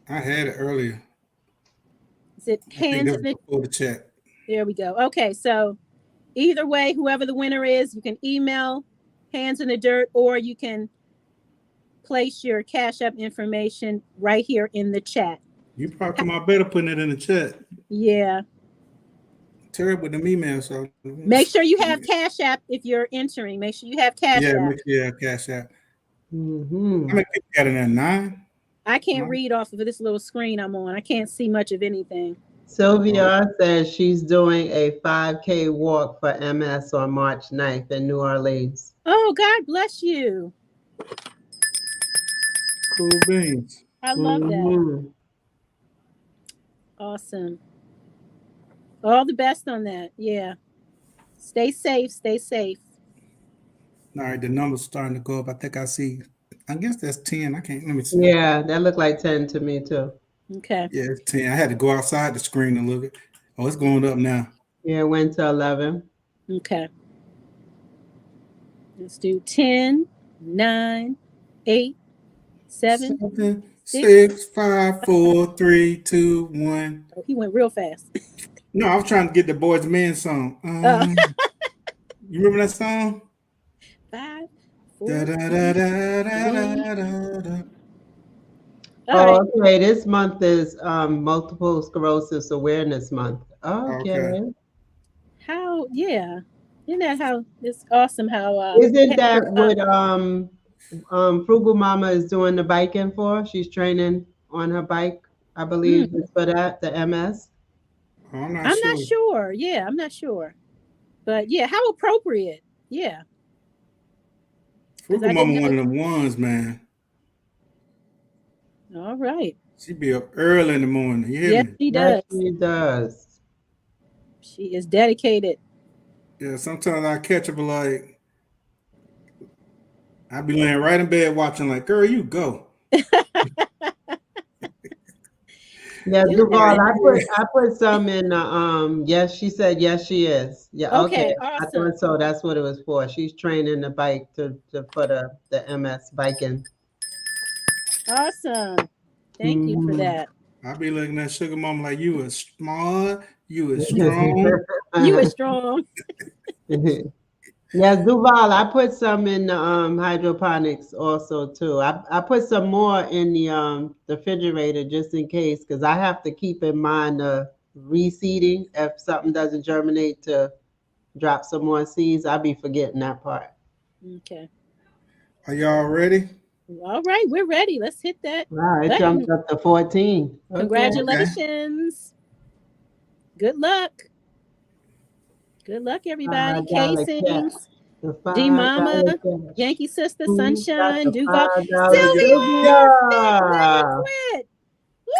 I had it earlier. Is it Hands in the before the chat? There we go. Okay, so either way, whoever the winner is, you can email Hands in the Dirt, or you can place your Cash App information right here in the chat. You probably come out better putting it in the chat. Yeah. Terrible with them emails. So make sure you have Cash App if you're entering. Make sure you have Cash App. Yeah, make sure you have Cash App. Mm-hmm. How many people got in there? 9? I can't read off of this little screen I'm on. I can't see much of anything. Sylvia says she's doing a 5K walk for MS on March 9th in New Orleans. Oh, God bless you. Cool beans. I love that. Awesome. All the best on that. Yeah. Stay safe. Stay safe. All right, the number's starting to go up. I think I see. I guess that's 10. I can't. Let me see. Yeah, that looked like 10 to me too. Okay. Yeah, it's 10. I had to go outside the screen and look at. Oh, it's going up now. Yeah, it went to 11. Okay. Let's do 10, 9, 8, 7, 6, 5, 4, 3, 2, 1. Oh, he went real fast. No, I was trying to get the Boys Men song. You remember that song? 5, 4, Da, da, da, da, da, da, da. Oh, okay. This month is Multiple Sclerosis Awareness Month. Okay. How? Yeah. Isn't that how? It's awesome how. Isn't that what Frugal Mama is doing the biking for? She's training on her bike, I believe, is for that, the MS. I'm not sure. Yeah, I'm not sure. But yeah, how appropriate. Yeah. Frugal Mama one of them ones, man. All right. She be up early in the morning. You hear yes, me? she does. Yes, she does. She is dedicated. Yeah, sometimes I catch her, but like, I be laying right in bed watching, like, girl, you go. Yeah, Duval, I put some in yes, she said yes, she is. Yeah, okay. Awesome. I thought so. That's what it was for. She's training the bike for the MS biking. Awesome. Thank you for that. I be looking at Sugar Mama like, you is smart, you is strong. You is strong. Yeah, Duval, I put some in the hydroponics also too. I put some more in the refrigerator just in case, because I have to keep in mind the reseeding. If something doesn't germinate, to drop some more seeds. I'll be forgetting that part. Okay. Are y'all ready? All right, we're ready. Let's hit that Wow, it button. jumped up to 14. Okay. Congratulations. Good luck. Good luck, everybody. K $5 check. Sings, The D Mama, $5 check. Yankee Sister, Who got Sunshine, the Duval, $5 Sylvia, Fit, Winner Sylvia? Quit.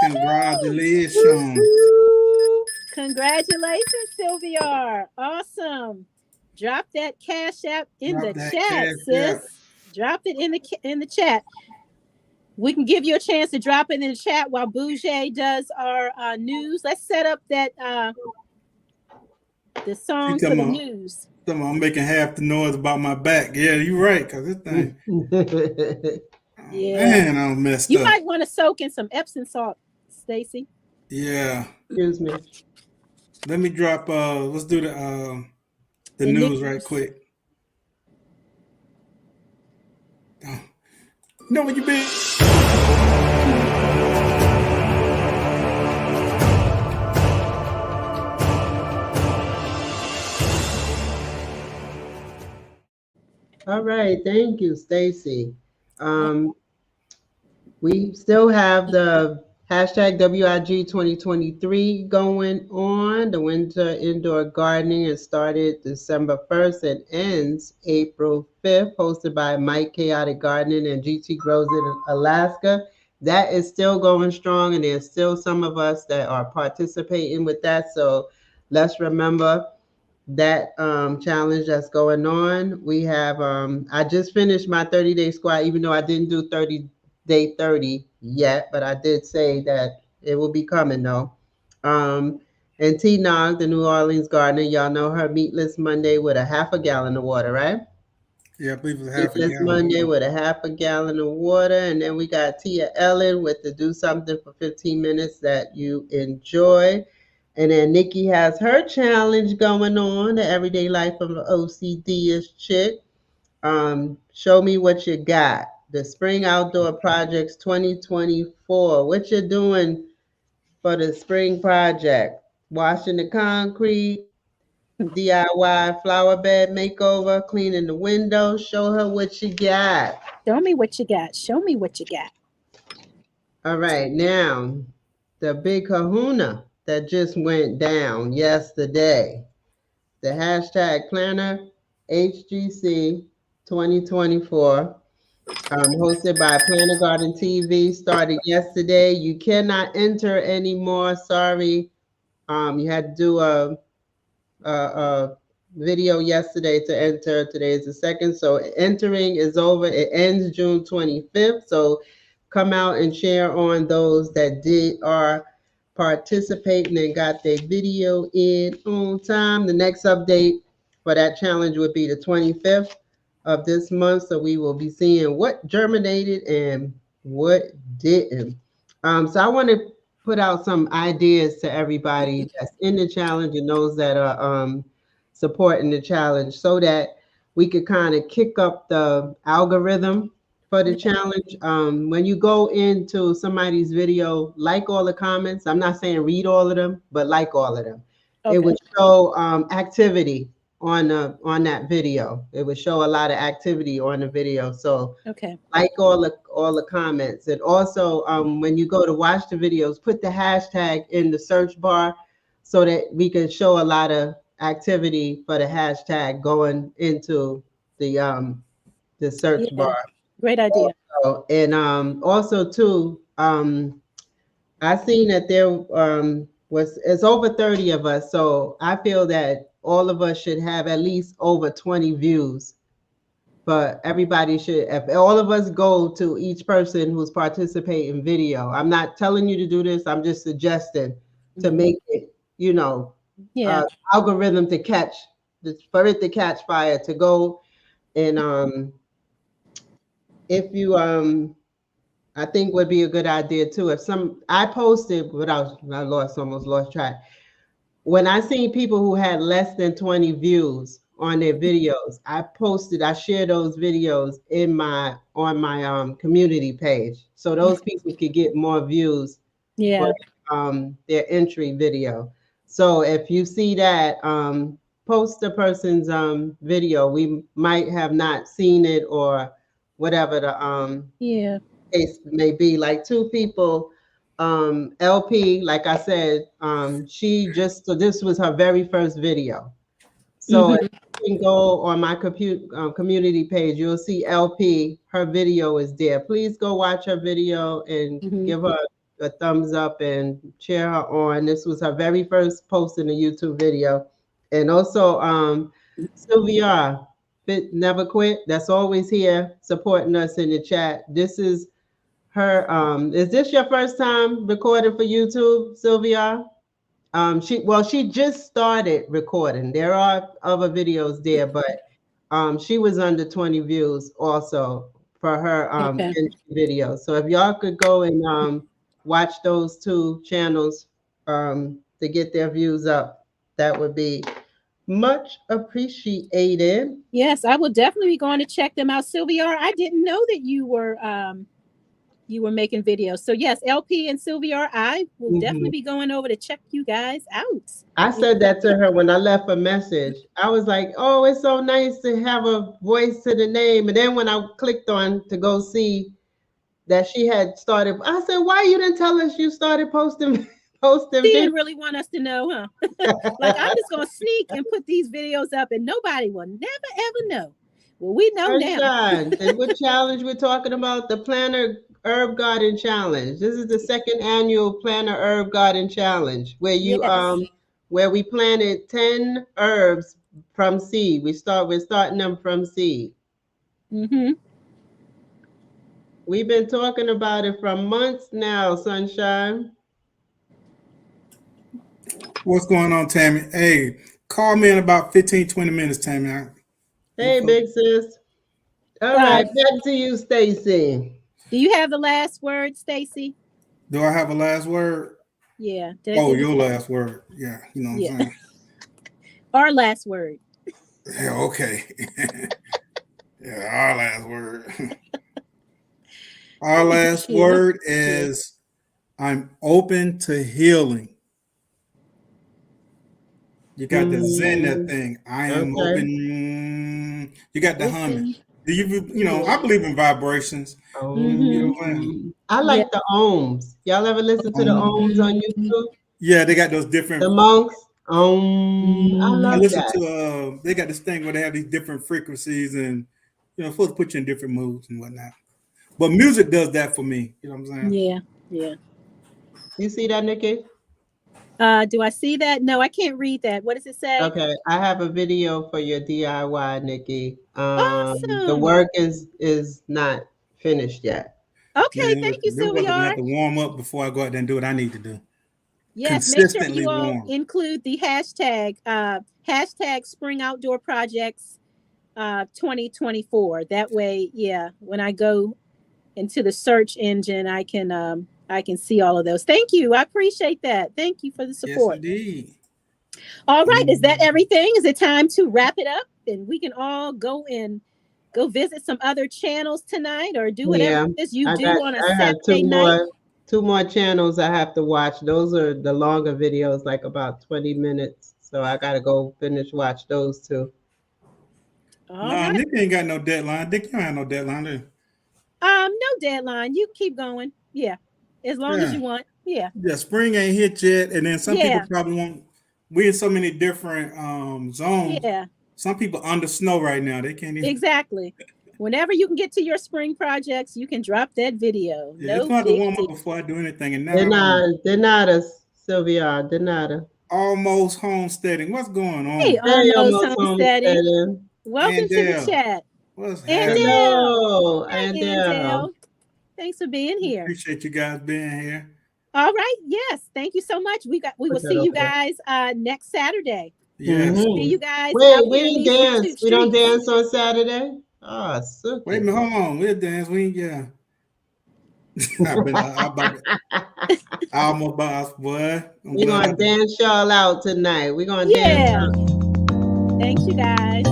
Congratulations. Congratulations, Sylvia. Awesome. Drop that Cash App in Drop the that chat, cash sis. out. Drop it in the chat. We can give you a chance to drop it in the chat while Bouger does our news. Let's set up that the song for the news. I'm making half the noise about my back. Yeah, you're right, because this thing. Yeah. Man, I'm messed you up. might want to soak in some Epsom salt, Stacy. Yeah. Excuse me. Let me drop let's do the news right quick. Oh. Know what you been? All right, thank you, Stacy. We still have the hashtag WIG 2023 going on. The Winter Indoor Gardening has started December 1st and ends April 5th, hosted by Mike Chaotic Gardening and GT Grows in Alaska. That is still going strong, and there's still some of us that are participating with that. So let's remember that challenge that's going on. We have I just finished my 30-day squat, even though I didn't do day 30 yet, but I did say that it will be coming though. And T Nog, the New Orleans gardener, y'all know her meatless Monday with a half a gallon of water, right? Yeah, I believe it's half a Meatless gallon. Monday with a half a gallon of water. And then we got Tia Ellen with the do something for 15 minutes that you enjoy. And then Nikki has her challenge going on, the everyday life of an OCD-ish chick. Show me what you got. The Spring Outdoor Projects 2024. What you doing for the spring project? Washing the concrete, DIY flower bed makeover, cleaning the windows. Show her what you got. Show me what you got. Show me what you got. All right, now the big kahuna that just went down yesterday. The hashtag planner HGC 2024, hosted by Planner Garden TV, started yesterday. You cannot enter anymore. Sorry. You had to do a video yesterday to enter. Today is the 2nd. So entering is over. It ends June 25th. So come out and share on those that are participating and got their video in on time. The next update for that challenge would be the 25th of this month. So we will be seeing what germinated and what didn't. So I want to put out some ideas to everybody that's in the challenge and those that are supporting the challenge, so that we could kind of kick up the algorithm for the challenge. When you go into somebody's video, like all the comments. I'm not saying read all of them, but like all of them. Okay. It would show activity on that video. It would show a lot of activity on the video. So like all the comments. And also when you go to watch the videos, put the hashtag in the search bar so that we can show a lot of activity for the hashtag going into the search bar. Great idea. Also, and also too, I seen that there it's over 30 of us. So I feel that all of us should have at least over 20 views. But everybody should, if all of us go to each person who's participating video. I'm not telling you to do this. I'm just suggesting to make it, algorithm to catch, for it to catch fire, to go and if you I think would be a good idea too. If I posted, but I almost lost track. When I seen people who had less than 20 views on their videos, I share those videos on my community page, so those people could get more views for their entry video. So if you see that, post the person's video. We might have not seen it or whatever the Yeah. case may be. Like two people, LP, like I said, so this was her very first video. So if you can go on my community page, you'll see LP. Her video is there. Please go watch her video and give her a thumbs up and cheer her on. This was her very first post in a YouTube video. And also Sylvia, Fit Never Quit, that's always here supporting us in the chat. This is her. Is this your first time recording for YouTube, Sylvia? She just started recording. There are other videos there, but she was under 20 views also for her entry video. So if y'all could go and watch those two channels to get their views up, that would be much appreciated. Yes, I will definitely be going to check them out. Sylvia, I didn't know that you were making videos. So yes, LP and Sylvia, I will definitely be going over to check you guys out. I said that to her when I left a message. I was like, oh, it's so nice to have a voice to the name. And then when I clicked on to go see that she had started, I said, why you didn't tell us you started posting She didn't really want us to know, huh? Like, I'm just going to sneak and put these videos up and nobody will never, ever know. Well, we know now. And what challenge we're talking about? The Planner Herb Garden Challenge. This is the second annual Planner Herb Garden Challenge where you where we planted 10 herbs from seed. We're starting them from seed. We've been talking about it for months now, Sunshine. What's going on, Tammy? Hey, call me in about 15, 20 minutes, Tammy. Hey, big sis. All right, back to you, Stacy. Do you have the last word, Stacy? Do I have a last word? Yeah. Oh, your last word. Yeah, you know what I'm saying? Our last word. Yeah, okay. Yeah, our last word. Our last word is I'm open to healing. You got the Zen that thing. I am open. You got the humming. Do you know, I believe in vibrations. You know, I like the ohms. Y'all ever listen to the ohms on YouTube? Yeah, they got those different. The monks. I love listen that. to they got this thing where they have these different frequencies and you know, supposed to put you in different moods and whatnot. But music does that for me. You know what I'm saying? Yeah. You see that, Nikki? Do I see that? No, I can't read that. What does it say? Okay, I have a video for your DIY, Nikki. Awesome. The work is not finished yet. Okay, thank you, Sylvia. I have to warm up before I go out there and do what I need to do. Yes, make sure you all include the hashtag Spring Outdoor Projects 2024. That way, when I go into the search engine, I can see all of those. Thank you. I appreciate that. Thank you for the support. Yes, indeed. All right. Is that everything? Is it time to wrap it up? And we can all go visit some other channels tonight or do whatever it is you do on a Saturday night. Two more channels I have to watch. Those are the longer videos, like about 20 minutes. So I got to go watch those too. No, Nick ain't got no deadline. Nick, you don't have no deadline, do you? No deadline. You keep going. Yeah. As long as you want. Yeah. Yeah, spring ain't hit yet. And then some people probably won't. We're in so many different zones. Yeah. Some people under snow right now. They can't even. Exactly. Whenever you can get to your spring projects, you can drop that video. Yeah, it's not to warm up before I do anything. And now Denada, Sylvia, Denada. Almost homesteading. What's going on? Hey, almost homesteading. Welcome to the chat. What's happening? Hello, Andel. Thanks for being here. Appreciate you guys being here. All right. Yes. Thank you so much. We will see you guys next Saturday. Yes. See you guys. Wait, we didn't dance. We don't dance on Saturday. Oh, super. Wait a minute, hold on. We'll dance. I almost boss, boy. We're gonna dance y'all out tonight. We're gonna dance out. Thanks, you guys.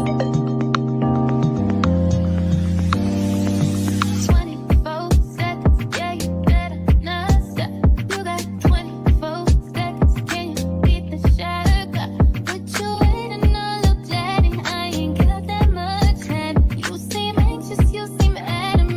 You seem anxious, you seem adamant.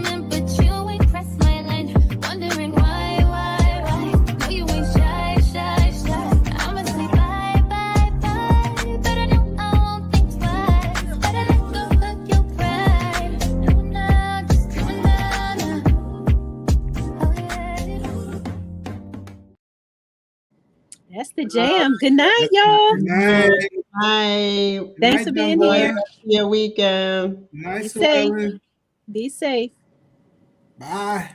That's the jam. Good night, y'all. Good night. Bye. Thanks for being here. Your weekend. Nice, Be safe. Ellen. Be safe. Bye.